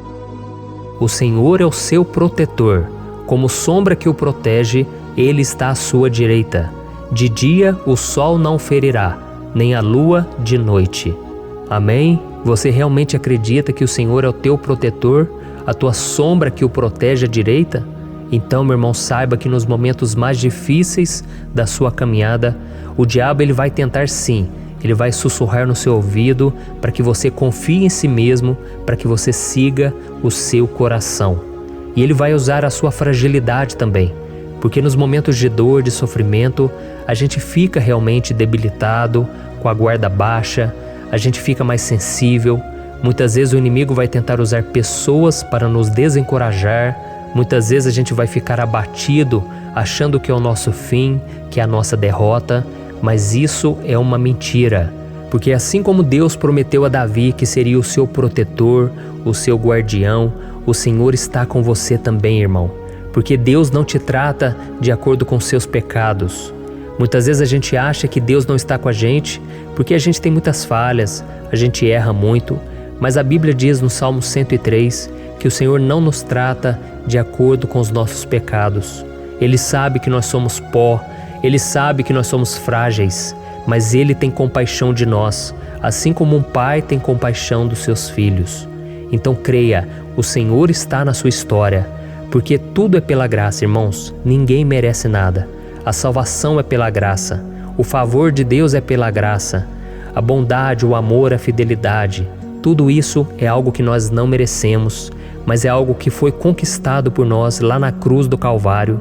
O Senhor é o seu protetor, como sombra que o protege, Ele está à sua direita. De dia o sol não ferirá, nem a lua de noite. Amém? Você realmente acredita que o Senhor é o teu protetor, a tua sombra que o protege à direita? Então, meu irmão, saiba que nos momentos mais difíceis da sua caminhada, o diabo ele vai tentar sim, ele vai sussurrar no seu ouvido para que você confie em si mesmo, para que você siga o seu coração. E ele vai usar a sua fragilidade também, porque nos momentos de dor, de sofrimento, a gente fica realmente debilitado, com a guarda baixa, a gente fica mais sensível. Muitas vezes o inimigo vai tentar usar pessoas para nos desencorajar. Muitas vezes a gente vai ficar abatido, achando que é o nosso fim, que é a nossa derrota. Mas isso é uma mentira. Porque assim como Deus prometeu a Davi que seria o seu protetor, o seu guardião, o Senhor está com você também, irmão. Porque Deus não te trata de acordo com seus pecados. Muitas vezes a gente acha que Deus não está com a gente porque a gente tem muitas falhas, a gente erra muito, mas a Bíblia diz no Salmo 103 que o Senhor não nos trata de acordo com os nossos pecados. Ele sabe que nós somos pó, Ele sabe que nós somos frágeis, mas Ele tem compaixão de nós, assim como um pai tem compaixão dos seus filhos. Então creia, o Senhor está na sua história, porque tudo é pela graça, irmãos, ninguém merece nada. A salvação é pela graça, o favor de Deus é pela graça, a bondade, o amor, a fidelidade, Tudo isso é algo que nós não merecemos, mas é algo que foi conquistado por nós lá na cruz do Calvário,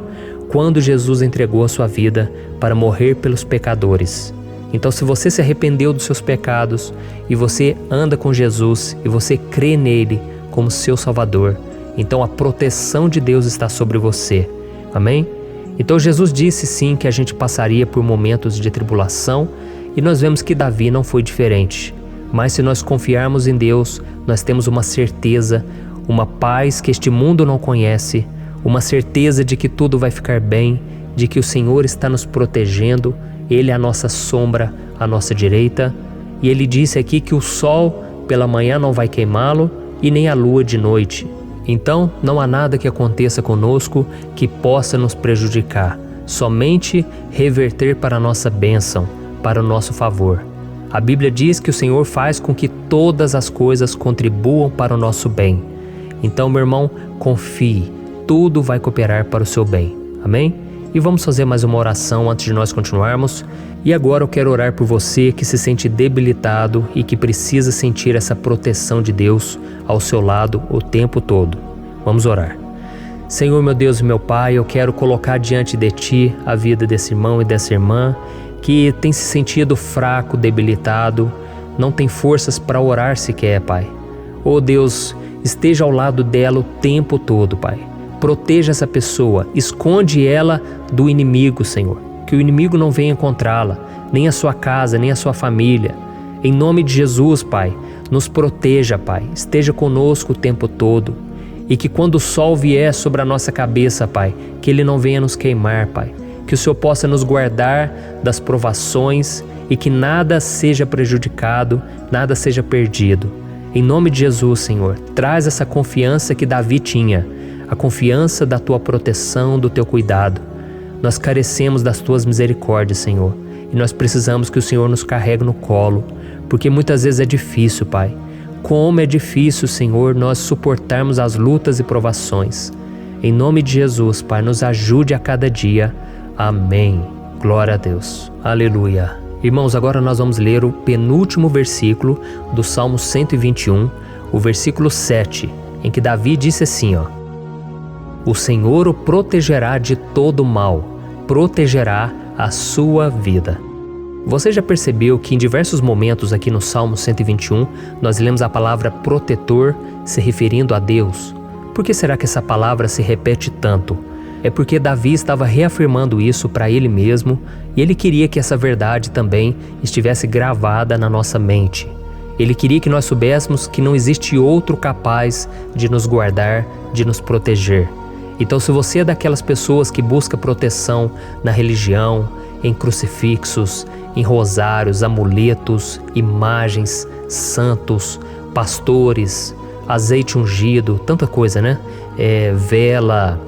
quando Jesus entregou a sua vida para morrer pelos pecadores. Então, se você se arrependeu dos seus pecados e você anda com Jesus e você crê nele como seu Salvador, então a proteção de Deus está sobre você. Amém? Então Jesus disse sim que a gente passaria por momentos de tribulação e nós vemos que Davi não foi diferente. Mas se nós confiarmos em Deus, nós temos uma certeza, uma paz que este mundo não conhece, uma certeza de que tudo vai ficar bem, de que o Senhor está nos protegendo, Ele é a nossa sombra, a nossa direita. E Ele disse aqui que o sol pela manhã não vai queimá-lo e nem a lua de noite. Então não há nada que aconteça conosco que possa nos prejudicar, somente reverter para a nossa bênção, para o nosso favor. A Bíblia diz que o Senhor faz com que todas as coisas contribuam para o nosso bem. Então, meu irmão, confie, tudo vai cooperar para o seu bem. Amém? E vamos fazer mais uma oração antes de nós continuarmos. E agora eu quero orar por você que se sente debilitado e que precisa sentir essa proteção de Deus ao seu lado o tempo todo. Vamos orar. Senhor, meu Deus e meu Pai, eu quero colocar diante de Ti a vida desse irmão e dessa irmã que tem se sentido fraco, debilitado, não tem forças para orar sequer, Pai. Oh Deus, esteja ao lado dela o tempo todo, Pai. Proteja essa pessoa, esconde ela do inimigo, Senhor. Que o inimigo não venha encontrá-la, nem a sua casa, nem a sua família. Em nome de Jesus, Pai, nos proteja, Pai. Esteja conosco o tempo todo. E que quando o sol vier sobre a nossa cabeça, Pai, que ele não venha nos queimar, Pai. Que o Senhor possa nos guardar das provações e que nada seja prejudicado, nada seja perdido. Em nome de Jesus, Senhor, traz essa confiança que Davi tinha, a confiança da Tua proteção, do Teu cuidado. Nós carecemos das Tuas misericórdias, Senhor, e nós precisamos que o Senhor nos carregue no colo, porque muitas vezes é difícil, Pai. Como é difícil, Senhor, nós suportarmos as lutas e provações. Em nome de Jesus, Pai, nos ajude a cada dia. Amém. Glória a Deus. Aleluia. Irmãos, agora nós vamos ler o penúltimo versículo do Salmo 121, o versículo 7, em que Davi disse assim, ó: O Senhor o protegerá de todo mal, protegerá a sua vida. Você já percebeu que em diversos momentos aqui no Salmo 121, nós lemos a palavra protetor se referindo a Deus? Por que será que essa palavra se repete tanto? É porque Davi estava reafirmando isso para ele mesmo e ele queria que essa verdade também estivesse gravada na nossa mente. Ele queria que nós soubéssemos que não existe outro capaz de nos guardar, de nos proteger. Então, se você é daquelas pessoas que busca proteção na religião, em crucifixos, em rosários, amuletos, imagens, santos, pastores, azeite ungido, tanta coisa, né? Vela,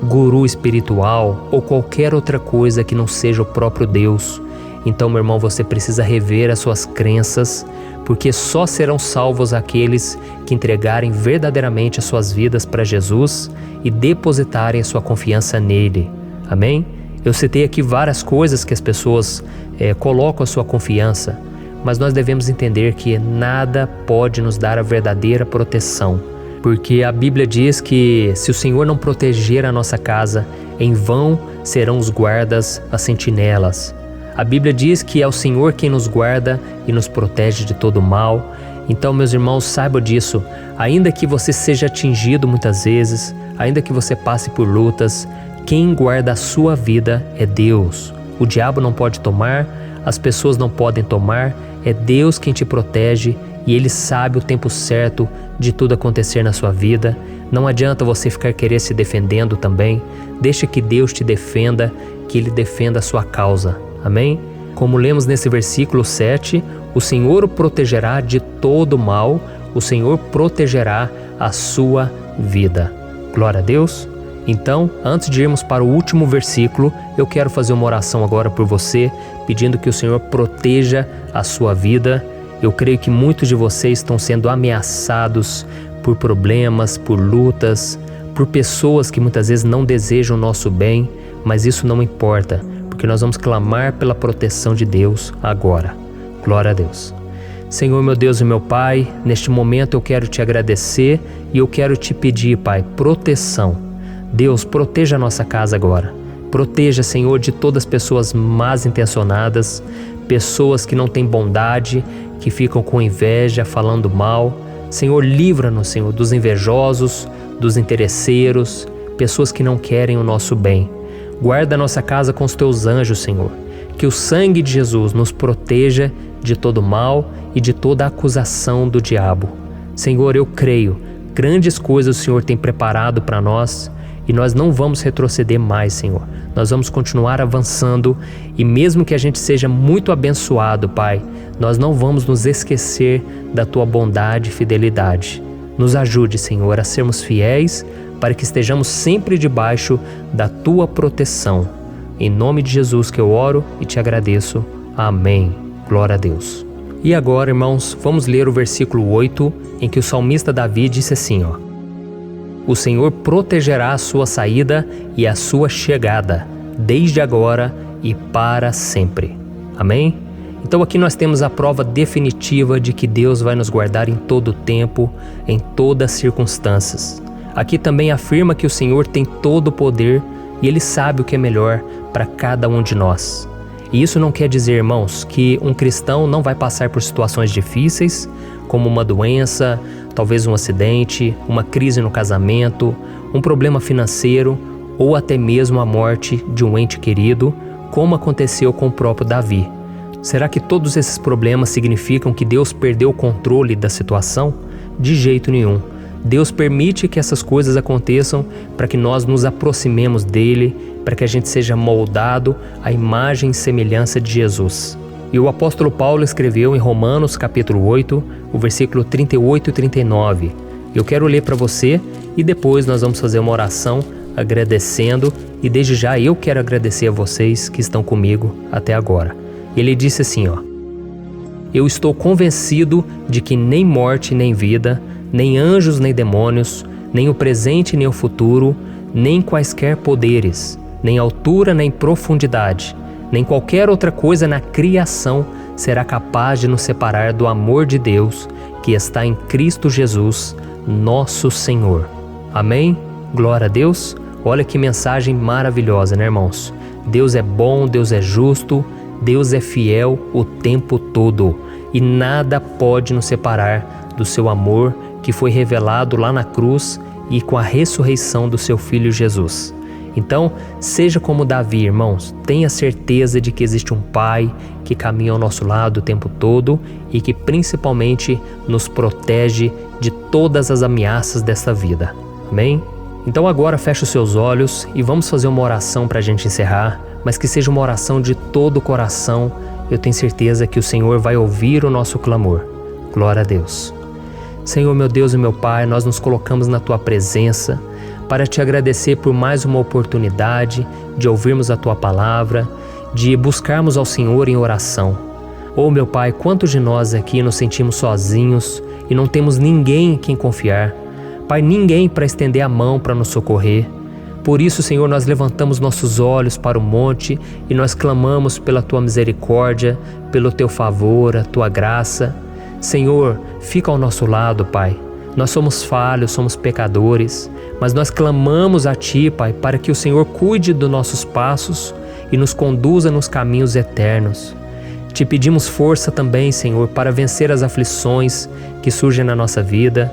guru espiritual ou qualquer outra coisa que não seja o próprio Deus. Então, meu irmão, você precisa rever as suas crenças, porque só serão salvos aqueles que entregarem verdadeiramente as suas vidas para Jesus e depositarem a sua confiança nele. Amém? Eu citei aqui várias coisas que as pessoas colocam a sua confiança, mas nós devemos entender que nada pode nos dar a verdadeira proteção. Porque a Bíblia diz que se o Senhor não proteger a nossa casa, em vão serão os guardas, as sentinelas. A Bíblia diz que é o Senhor quem nos guarda e nos protege de todo mal. Então, meus irmãos, saibam disso. Ainda que você seja atingido muitas vezes, ainda que você passe por lutas, quem guarda a sua vida é Deus. O diabo não pode tomar, as pessoas não podem tomar, é Deus quem te protege e Ele sabe o tempo certo de tudo acontecer na sua vida. Não adianta você ficar querer se defendendo também. Deixa que Deus te defenda, que Ele defenda a sua causa. Amém? Como lemos nesse versículo 7, o Senhor o protegerá de todo mal, o Senhor protegerá a sua vida. Glória a Deus. Então, antes de irmos para o último versículo, eu quero fazer uma oração agora por você, pedindo que o Senhor proteja a sua vida. Eu creio que muitos de vocês estão sendo ameaçados por problemas, por lutas, por pessoas que muitas vezes não desejam o nosso bem, mas isso não importa, porque nós vamos clamar pela proteção de Deus agora. Glória a Deus. Senhor, meu Deus e meu Pai, neste momento eu quero te agradecer e eu quero te pedir, Pai, proteção. Deus, proteja a nossa casa agora. Proteja, Senhor, de todas as pessoas mal intencionadas, pessoas que não têm bondade, que ficam com inveja, falando mal. Senhor, livra-nos, Senhor, dos invejosos, dos interesseiros, pessoas que não querem o nosso bem. Guarda a nossa casa com os teus anjos, Senhor. Que o sangue de Jesus nos proteja de todo mal e de toda acusação do diabo. Senhor, eu creio, grandes coisas o Senhor tem preparado para nós e nós não vamos retroceder mais, Senhor. Nós vamos continuar avançando e mesmo que a gente seja muito abençoado, Pai, nós não vamos nos esquecer da Tua bondade e fidelidade. Nos ajude, Senhor, a sermos fiéis para que estejamos sempre debaixo da Tua proteção. Em nome de Jesus que eu oro e te agradeço. Amém. Glória a Deus. E agora, irmãos, vamos ler o versículo 8, em que o salmista Davi disse assim, O Senhor protegerá a sua saída e a sua chegada, desde agora e para sempre. Amém? Então aqui nós temos a prova definitiva de que Deus vai nos guardar em todo o tempo, em todas as circunstâncias. Aqui também afirma que o Senhor tem todo o poder e Ele sabe o que é melhor para cada um de nós. E isso não quer dizer, irmãos, que um cristão não vai passar por situações difíceis, como uma doença, talvez um acidente, uma crise no casamento, um problema financeiro ou até mesmo a morte de um ente querido, como aconteceu com o próprio Davi. Será que todos esses problemas significam que Deus perdeu o controle da situação? De jeito nenhum. Deus permite que essas coisas aconteçam para que nós nos aproximemos dele, para que a gente seja moldado à imagem e semelhança de Jesus. E o apóstolo Paulo escreveu em Romanos capítulo 8, o versículo 38 e 39. Eu quero ler para você e depois nós vamos fazer uma oração agradecendo e desde já eu quero agradecer a vocês que estão comigo até agora. Ele disse assim, Eu estou convencido de que nem morte nem vida, nem anjos nem demônios, nem o presente nem o futuro, nem quaisquer poderes, nem altura nem profundidade, nem qualquer outra coisa na criação será capaz de nos separar do amor de Deus que está em Cristo Jesus, nosso Senhor. Amém? Glória a Deus. Olha que mensagem maravilhosa, né, irmãos? Deus é bom, Deus é justo, Deus é fiel o tempo todo e nada pode nos separar do seu amor que foi revelado lá na cruz e com a ressurreição do seu Filho Jesus. Então, seja como Davi, irmãos, tenha certeza de que existe um Pai que caminha ao nosso lado o tempo todo e que principalmente nos protege de todas as ameaças desta vida. Amém? Então agora feche os seus olhos e vamos fazer uma oração para a gente encerrar, mas que seja uma oração de todo o coração. Eu tenho certeza que o Senhor vai ouvir o nosso clamor. Glória a Deus. Senhor, meu Deus e meu Pai, nós nos colocamos na Tua presença para Te agradecer por mais uma oportunidade de ouvirmos a Tua palavra, de buscarmos ao Senhor em oração. Oh, meu Pai, quantos de nós aqui nos sentimos sozinhos e não temos ninguém em quem confiar. Pai, ninguém para estender a mão para nos socorrer. Por isso, Senhor, nós levantamos nossos olhos para o monte e nós clamamos pela Tua misericórdia, pelo Teu favor, a Tua graça. Senhor, fica ao nosso lado, Pai. Nós somos falhos, somos pecadores, mas nós clamamos a Ti, Pai, para que o Senhor cuide dos nossos passos e nos conduza nos caminhos eternos. Te pedimos força também, Senhor, para vencer as aflições que surgem na nossa vida,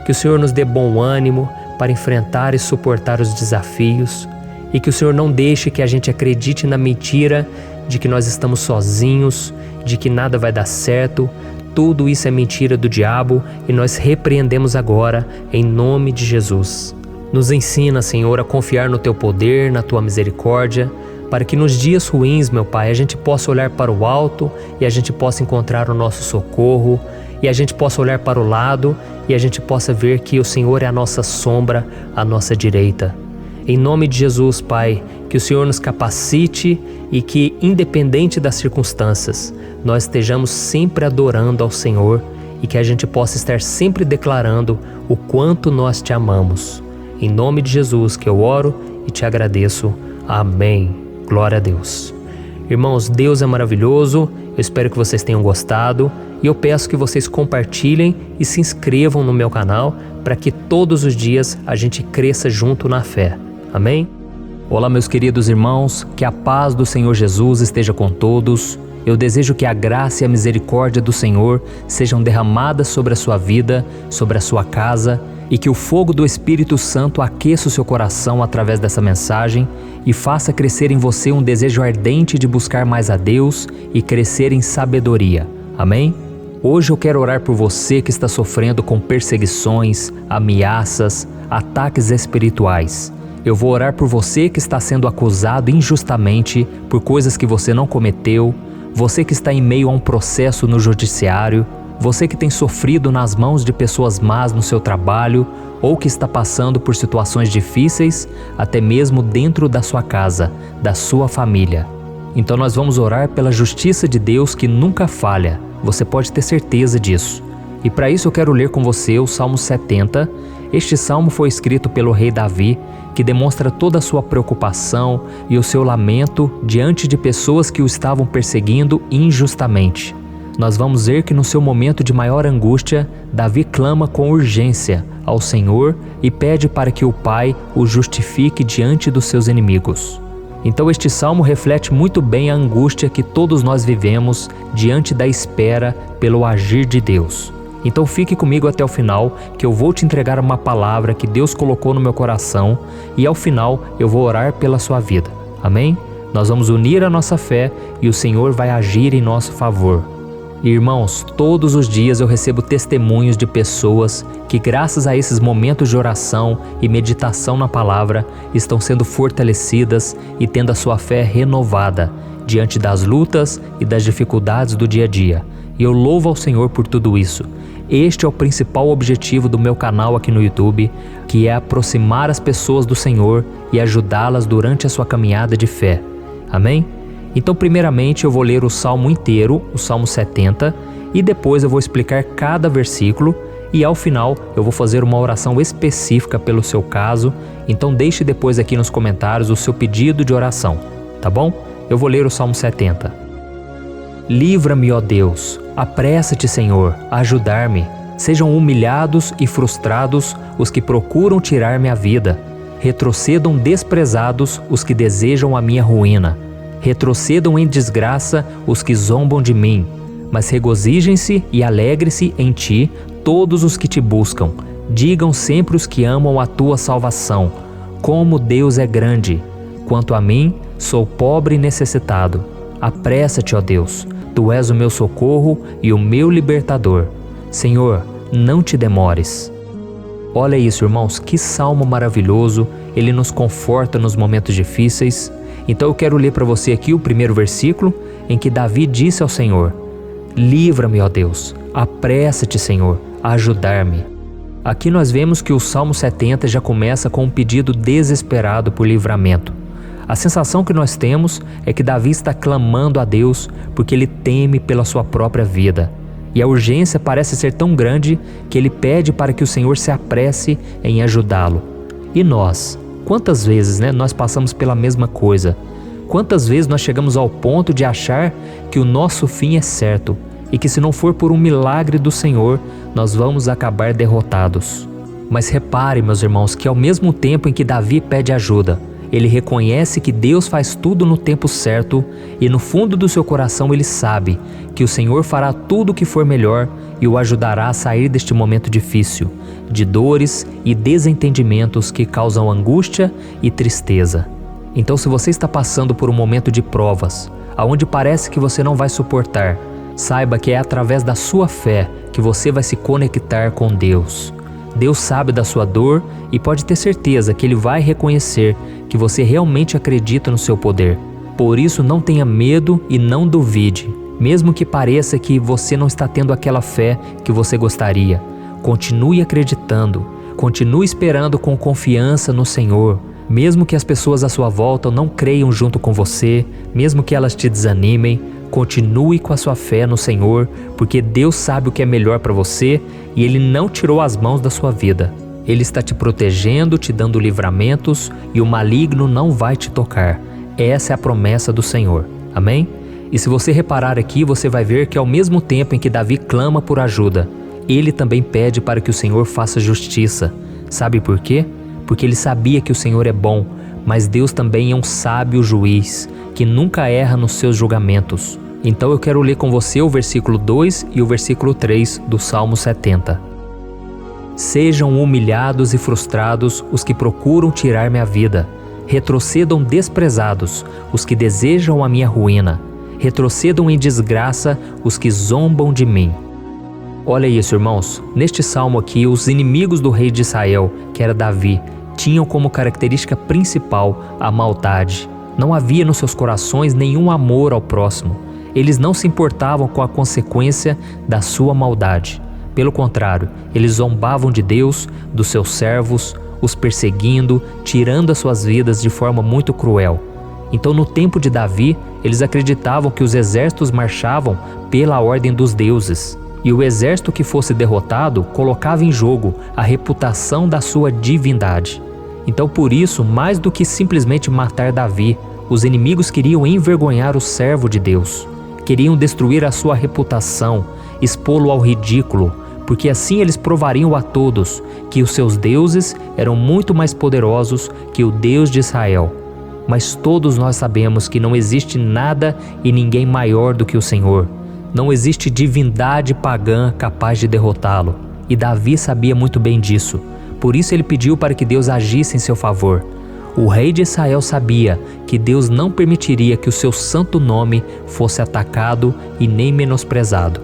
que o Senhor nos dê bom ânimo para enfrentar e suportar os desafios e que o Senhor não deixe que a gente acredite na mentira de que nós estamos sozinhos, de que nada vai dar certo. Tudo isso é mentira do diabo e nós repreendemos agora em nome de Jesus. Nos ensina, Senhor, a confiar no Teu poder, na Tua misericórdia, para que nos dias ruins, meu Pai, a gente possa olhar para o alto e a gente possa encontrar o nosso socorro e a gente possa olhar para o lado e a gente possa ver que o Senhor é a nossa sombra, a nossa direita. Em nome de Jesus, Pai, que o Senhor nos capacite e que, independente das circunstâncias, nós estejamos sempre adorando ao Senhor e que a gente possa estar sempre declarando o quanto nós Te amamos. Em nome de Jesus que eu oro e Te agradeço. Amém. Glória a Deus. Irmãos, Deus é maravilhoso Eu espero que vocês tenham gostado e eu peço que vocês compartilhem e se inscrevam no meu canal para que todos os dias a gente cresça junto na fé. Amém? Olá, meus queridos irmãos, que a paz do Senhor Jesus esteja com todos. Eu desejo que a graça e a misericórdia do Senhor sejam derramadas sobre a sua vida, sobre a sua casa, e que o fogo do Espírito Santo aqueça o seu coração através dessa mensagem e faça crescer em você um desejo ardente de buscar mais a Deus e crescer em sabedoria. Amém? Hoje eu quero orar por você que está sofrendo com perseguições, ameaças, ataques espirituais. Eu vou orar por você que está sendo acusado injustamente por coisas que você não cometeu, você que está em meio a um processo no judiciário, você que tem sofrido nas mãos de pessoas más no seu trabalho ou que está passando por situações difíceis, até mesmo dentro da sua casa, da sua família. Então nós vamos orar pela justiça de Deus que nunca falha, você pode ter certeza disso. E para isso eu quero ler com você o Salmo 70. Este salmo foi escrito pelo rei Davi, que demonstra toda a sua preocupação e o seu lamento diante de pessoas que o estavam perseguindo injustamente. Nós vamos ver que no seu momento de maior angústia, Davi clama com urgência ao Senhor e pede para que o Pai o justifique diante dos seus inimigos. Então este salmo reflete muito bem a angústia que todos nós vivemos diante da espera pelo agir de Deus. Então fique comigo até o final, que eu vou te entregar uma palavra que Deus colocou no meu coração e ao final eu vou orar pela sua vida. Amém? Nós vamos unir a nossa fé e o Senhor vai agir em nosso favor. Irmãos, todos os dias eu recebo testemunhos de pessoas que, graças a esses momentos de oração e meditação na palavra, estão sendo fortalecidas e tendo a sua fé renovada diante das lutas e das dificuldades do dia a dia. E eu louvo ao Senhor por tudo isso. Este é o principal objetivo do meu canal aqui no YouTube, que é aproximar as pessoas do Senhor e ajudá-las durante a sua caminhada de fé. Amém? Então, primeiramente, eu vou ler o Salmo inteiro, o Salmo 70, e depois eu vou explicar cada versículo e ao final eu vou fazer uma oração específica pelo seu caso. Então deixe depois aqui nos comentários o seu pedido de oração, tá bom? Eu vou ler o Salmo 70. Livra-me, ó Deus, apressa-te, Senhor, a ajudar-me. Sejam humilhados e frustrados os que procuram tirar-me a vida. Retrocedam desprezados os que desejam a minha ruína. Retrocedam em desgraça os que zombam de mim, mas regozijem-se e alegrem-se em ti todos os que te buscam. Digam sempre os que amam a tua salvação, como Deus é grande. Quanto a mim, sou pobre e necessitado. Apressa-te, ó Deus, tu és o meu socorro e o meu libertador. Senhor, não te demores. Olha isso, irmãos, que salmo maravilhoso, ele nos conforta nos momentos difíceis. Então eu quero ler para você aqui o primeiro versículo, em que Davi disse ao Senhor: livra-me, ó Deus, apressa-te, Senhor, a ajudar-me. Aqui nós vemos que o Salmo 70 já começa com um pedido desesperado por livramento. A sensação que nós temos é que Davi está clamando a Deus porque ele teme pela sua própria vida. E a urgência parece ser tão grande que ele pede para que o Senhor se apresse em ajudá-lo. E nós? Quantas vezes nós passamos pela mesma coisa? Quantas vezes nós chegamos ao ponto de achar que o nosso fim é certo e que se não for por um milagre do Senhor, nós vamos acabar derrotados? Mas repare, meus irmãos, que ao mesmo tempo em que Davi pede ajuda, ele reconhece que Deus faz tudo no tempo certo e no fundo do seu coração ele sabe que o Senhor fará tudo o que for melhor e o ajudará a sair deste momento difícil, de dores e desentendimentos que causam angústia e tristeza. Então, se você está passando por um momento de provas, aonde parece que você não vai suportar, saiba que é através da sua fé que você vai se conectar com Deus. Deus sabe da sua dor e pode ter certeza que Ele vai reconhecer que você realmente acredita no seu poder. Por isso, não tenha medo e não duvide, mesmo que pareça que você não está tendo aquela fé que você gostaria. Continue acreditando, continue esperando com confiança no Senhor. Mesmo que as pessoas à sua volta não creiam junto com você, mesmo que elas te desanimem, continue com a sua fé no Senhor, porque Deus sabe o que é melhor para você e Ele não tirou as mãos da sua vida. Ele está te protegendo, te dando livramentos e o maligno não vai te tocar. Essa é a promessa do Senhor. Amém? E se você reparar aqui, você vai ver que ao mesmo tempo em que Davi clama por ajuda, ele também pede para que o Senhor faça justiça. Sabe por quê? Porque ele sabia que o Senhor é bom, mas Deus também é um sábio juiz, que nunca erra nos seus julgamentos. Então eu quero ler com você o versículo 2 e o versículo 3 do Salmo 70. Sejam humilhados e frustrados os que procuram tirar minha vida. Retrocedam desprezados os que desejam a minha ruína. Retrocedam em desgraça os que zombam de mim. Olha isso, irmãos. Neste salmo aqui, os inimigos do rei de Israel, que era Davi, tinham como característica principal a maldade. Não havia nos seus corações nenhum amor ao próximo. Eles não se importavam com a consequência da sua maldade. Pelo contrário, eles zombavam de Deus, dos seus servos, os perseguindo, tirando as suas vidas de forma muito cruel. Então, no tempo de Davi, eles acreditavam que os exércitos marchavam pela ordem dos deuses. E o exército que fosse derrotado colocava em jogo a reputação da sua divindade. Então, por isso, mais do que simplesmente matar Davi, os inimigos queriam envergonhar o servo de Deus. Queriam destruir a sua reputação, expô-lo ao ridículo, porque assim eles provariam a todos que os seus deuses eram muito mais poderosos que o Deus de Israel. Mas todos nós sabemos que não existe nada e ninguém maior do que o Senhor. Não existe divindade pagã capaz de derrotá-lo. E Davi sabia muito bem disso. Por isso ele pediu para que Deus agisse em seu favor. O rei de Israel sabia que Deus não permitiria que o seu santo nome fosse atacado e nem menosprezado.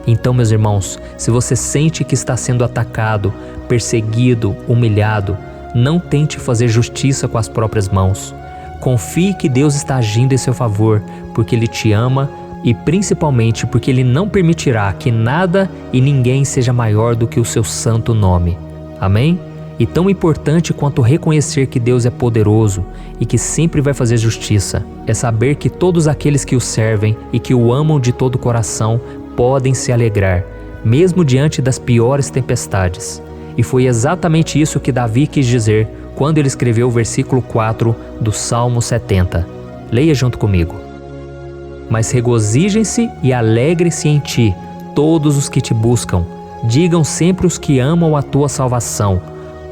Então, meus irmãos, se você sente que está sendo atacado, perseguido, humilhado, não tente fazer justiça com as próprias mãos. Confie que Deus está agindo em seu favor, porque Ele te ama e principalmente porque Ele não permitirá que nada e ninguém seja maior do que o seu santo nome. Amém? E tão importante quanto reconhecer que Deus é poderoso e que sempre vai fazer justiça, é saber que todos aqueles que o servem e que o amam de todo o coração podem se alegrar, mesmo diante das piores tempestades. E foi exatamente isso que Davi quis dizer quando ele escreveu o versículo 4 do Salmo 70. Leia junto comigo. Mas regozijem-se e alegrem-se em ti, todos os que te buscam. Digam sempre os que amam a tua salvação,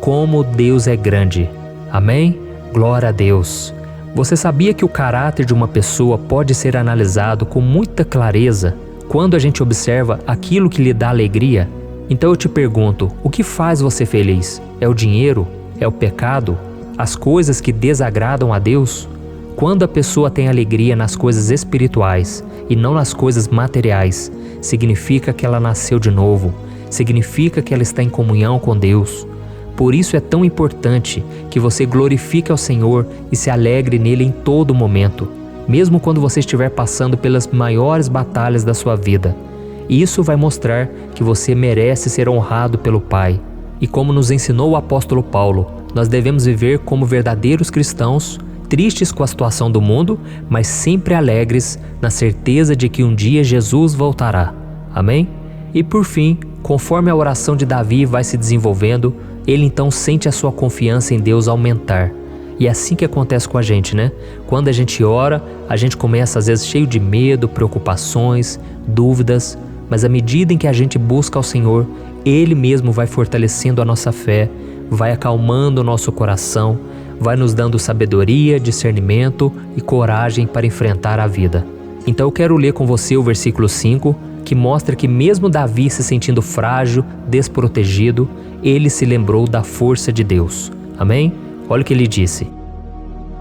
como Deus é grande. Amém? Glória a Deus. Você sabia que o caráter de uma pessoa pode ser analisado com muita clareza quando a gente observa aquilo que lhe dá alegria? Então eu te pergunto, o que faz você feliz? É o dinheiro? É o pecado? As coisas que desagradam a Deus? Quando a pessoa tem alegria nas coisas espirituais e não nas coisas materiais, significa que ela nasceu de novo, significa que ela está em comunhão com Deus. Por isso é tão importante que você glorifique ao Senhor e se alegre nele em todo momento, mesmo quando você estiver passando pelas maiores batalhas da sua vida. Isso vai mostrar que você merece ser honrado pelo Pai. E como nos ensinou o apóstolo Paulo, nós devemos viver como verdadeiros cristãos, tristes com a situação do mundo, mas sempre alegres na certeza de que um dia Jesus voltará. Amém? E por fim, conforme a oração de Davi vai se desenvolvendo, ele então sente a sua confiança em Deus aumentar. E é assim que acontece com a gente, né? Quando a gente ora, a gente começa às vezes cheio de medo, preocupações, dúvidas, mas à medida em que a gente busca ao Senhor, Ele mesmo vai fortalecendo a nossa fé, vai acalmando o nosso coração, vai nos dando sabedoria, discernimento e coragem para enfrentar a vida. Então eu quero ler com você o versículo 5, que mostra que mesmo Davi se sentindo frágil, desprotegido, ele se lembrou da força de Deus. Amém? Olha o que ele disse.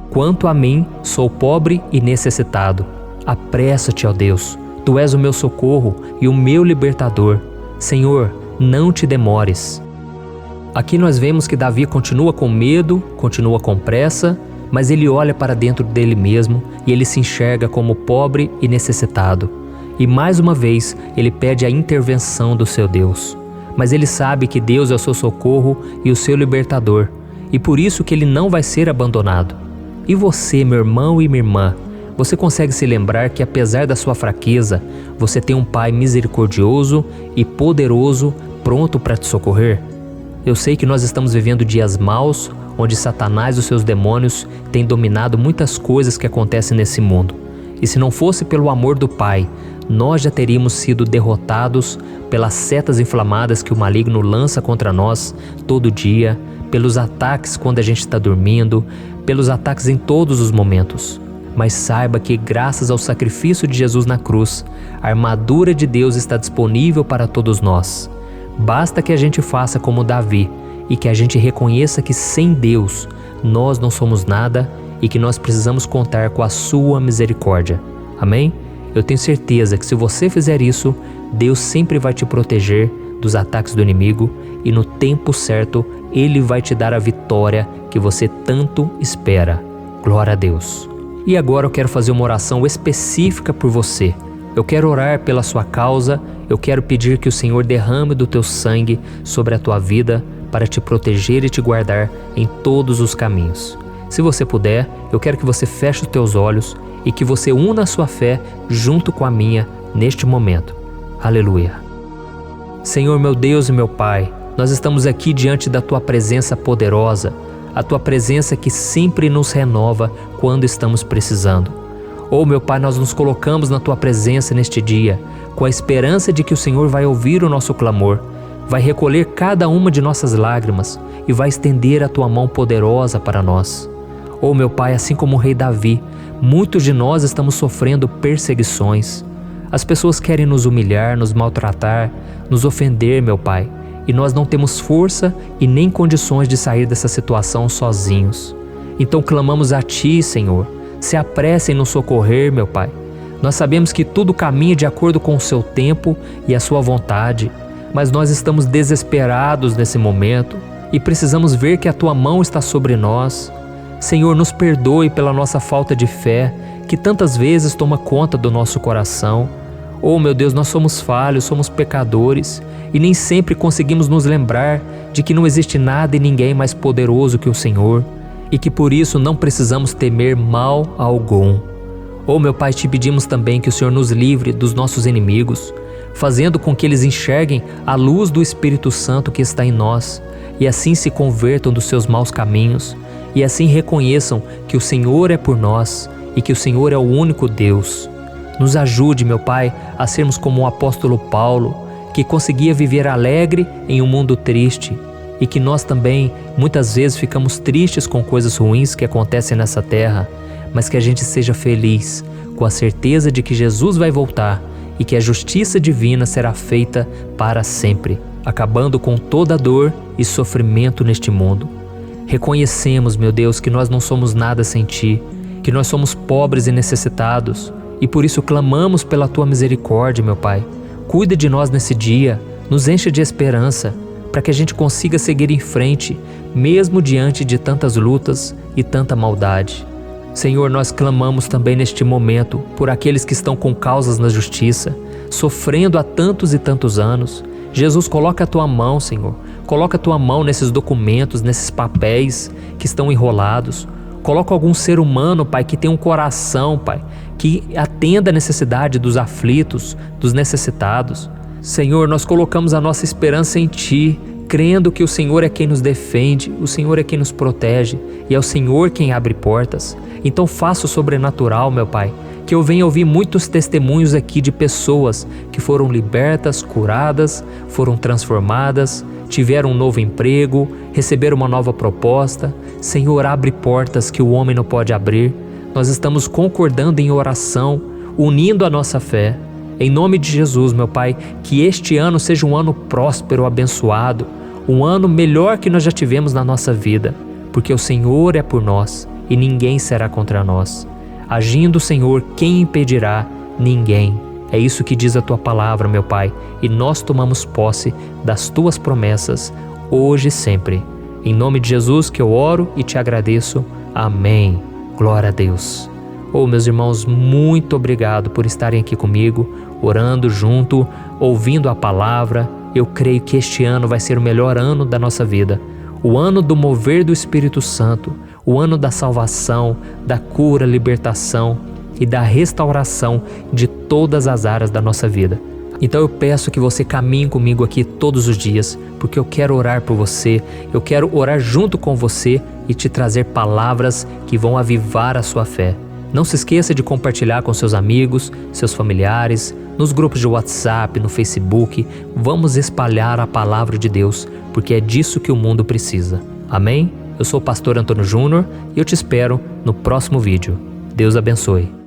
Quanto a mim, sou pobre e necessitado. Apressa-te, ó Deus. Tu és o meu socorro e o meu libertador. Senhor, não te demores. Aqui nós vemos que Davi continua com medo, continua com pressa, mas ele olha para dentro dele mesmo e ele se enxerga como pobre e necessitado. E mais uma vez, ele pede a intervenção do seu Deus. Mas ele sabe que Deus é o seu socorro e o seu libertador, e por isso que ele não vai ser abandonado. E você, meu irmão e minha irmã, você consegue se lembrar que apesar da sua fraqueza, você tem um Pai misericordioso e poderoso pronto para te socorrer? Eu sei que nós estamos vivendo dias maus, onde Satanás e os seus demônios têm dominado muitas coisas que acontecem nesse mundo. E se não fosse pelo amor do Pai, nós já teríamos sido derrotados pelas setas inflamadas que o maligno lança contra nós todo dia, pelos ataques quando a gente está dormindo, pelos ataques em todos os momentos. Mas saiba que, graças ao sacrifício de Jesus na cruz, a armadura de Deus está disponível para todos nós. Basta que a gente faça como Davi e que a gente reconheça que sem Deus nós não somos nada e que nós precisamos contar com a sua misericórdia. Amém? Eu tenho certeza que se você fizer isso, Deus sempre vai te proteger dos ataques do inimigo e no tempo certo Ele vai te dar a vitória que você tanto espera. Glória a Deus. E agora eu quero fazer uma oração específica por você. Eu quero orar pela sua causa, eu quero pedir que o Senhor derrame do teu sangue sobre a tua vida para te proteger e te guardar em todos os caminhos. Se você puder, eu quero que você feche os teus olhos e que você una a sua fé junto com a minha neste momento. Aleluia. Senhor, meu Deus e meu Pai, nós estamos aqui diante da Tua presença poderosa, a Tua presença que sempre nos renova quando estamos precisando. Oh, meu Pai, nós nos colocamos na Tua presença neste dia, com a esperança de que o Senhor vai ouvir o nosso clamor, vai recolher cada uma de nossas lágrimas e vai estender a Tua mão poderosa para nós. Oh, meu Pai, assim como o rei Davi, muitos de nós estamos sofrendo perseguições. As pessoas querem nos humilhar, nos maltratar, nos ofender, meu Pai, e nós não temos força e nem condições de sair dessa situação sozinhos. Então clamamos a Ti, Senhor, se apresse em nos socorrer, meu Pai. Nós sabemos que tudo caminha de acordo com o Seu tempo e a Sua vontade, mas nós estamos desesperados nesse momento e precisamos ver que a Tua mão está sobre nós. Senhor, nos perdoe pela nossa falta de fé, que tantas vezes toma conta do nosso coração. Oh, meu Deus, nós somos falhos, somos pecadores e nem sempre conseguimos nos lembrar de que não existe nada e ninguém mais poderoso que o Senhor e que por isso não precisamos temer mal algum. Oh, meu Pai, te pedimos também que o Senhor nos livre dos nossos inimigos, fazendo com que eles enxerguem a luz do Espírito Santo que está em nós e assim se convertam dos seus maus caminhos e assim reconheçam que o Senhor é por nós e que o Senhor é o único Deus. Nos ajude, meu Pai, a sermos como o apóstolo Paulo, que conseguia viver alegre em um mundo triste e que nós também muitas vezes ficamos tristes com coisas ruins que acontecem nessa terra, mas que a gente seja feliz com a certeza de que Jesus vai voltar e que a justiça divina será feita para sempre, acabando com toda dor e sofrimento neste mundo. Reconhecemos, meu Deus, que nós não somos nada sem Ti, que nós somos pobres e necessitados, e por isso clamamos pela Tua misericórdia, meu Pai. Cuida de nós nesse dia, nos encha de esperança, para que a gente consiga seguir em frente, mesmo diante de tantas lutas e tanta maldade. Senhor, nós clamamos também neste momento por aqueles que estão com causas na justiça, sofrendo há tantos e tantos anos. Jesus, coloca a Tua mão, Senhor. Coloca a Tua mão nesses documentos, nesses papéis que estão enrolados. Coloca algum ser humano, Pai, que tem um coração, Pai, que atenda a necessidade dos aflitos, dos necessitados. Senhor, nós colocamos a nossa esperança em Ti, crendo que o Senhor é quem nos defende, o Senhor é quem nos protege e é o Senhor quem abre portas. Então faça o sobrenatural, meu Pai, que eu venha ouvir muitos testemunhos aqui de pessoas que foram libertas, curadas, foram transformadas, tiveram um novo emprego, receberam uma nova proposta. Senhor, abre portas que o homem não pode abrir. Nós estamos concordando em oração, unindo a nossa fé. Em nome de Jesus, meu Pai, que este ano seja um ano próspero, abençoado, um ano melhor que nós já tivemos na nossa vida, porque o Senhor é por nós e ninguém será contra nós. Agindo o Senhor, quem impedirá? Ninguém. É isso que diz a Tua palavra, meu Pai, e nós tomamos posse das Tuas promessas, hoje e sempre. Em nome de Jesus que eu oro e te agradeço. Amém. Glória a Deus. Oh, meus irmãos, muito obrigado por estarem aqui comigo, orando junto, ouvindo a palavra. Eu creio que este ano vai ser o melhor ano da nossa vida. O ano do mover do Espírito Santo, o ano da salvação, da cura, libertação e da restauração de todas as áreas da nossa vida. Então eu peço que você caminhe comigo aqui todos os dias, porque eu quero orar por você, eu quero orar junto com você e te trazer palavras que vão avivar a sua fé. Não se esqueça de compartilhar com seus amigos, seus familiares, nos grupos de WhatsApp, no Facebook. Vamos espalhar a palavra de Deus, porque é disso que o mundo precisa. Amém? Eu sou o pastor Antônio Júnior e eu te espero no próximo vídeo. Deus abençoe.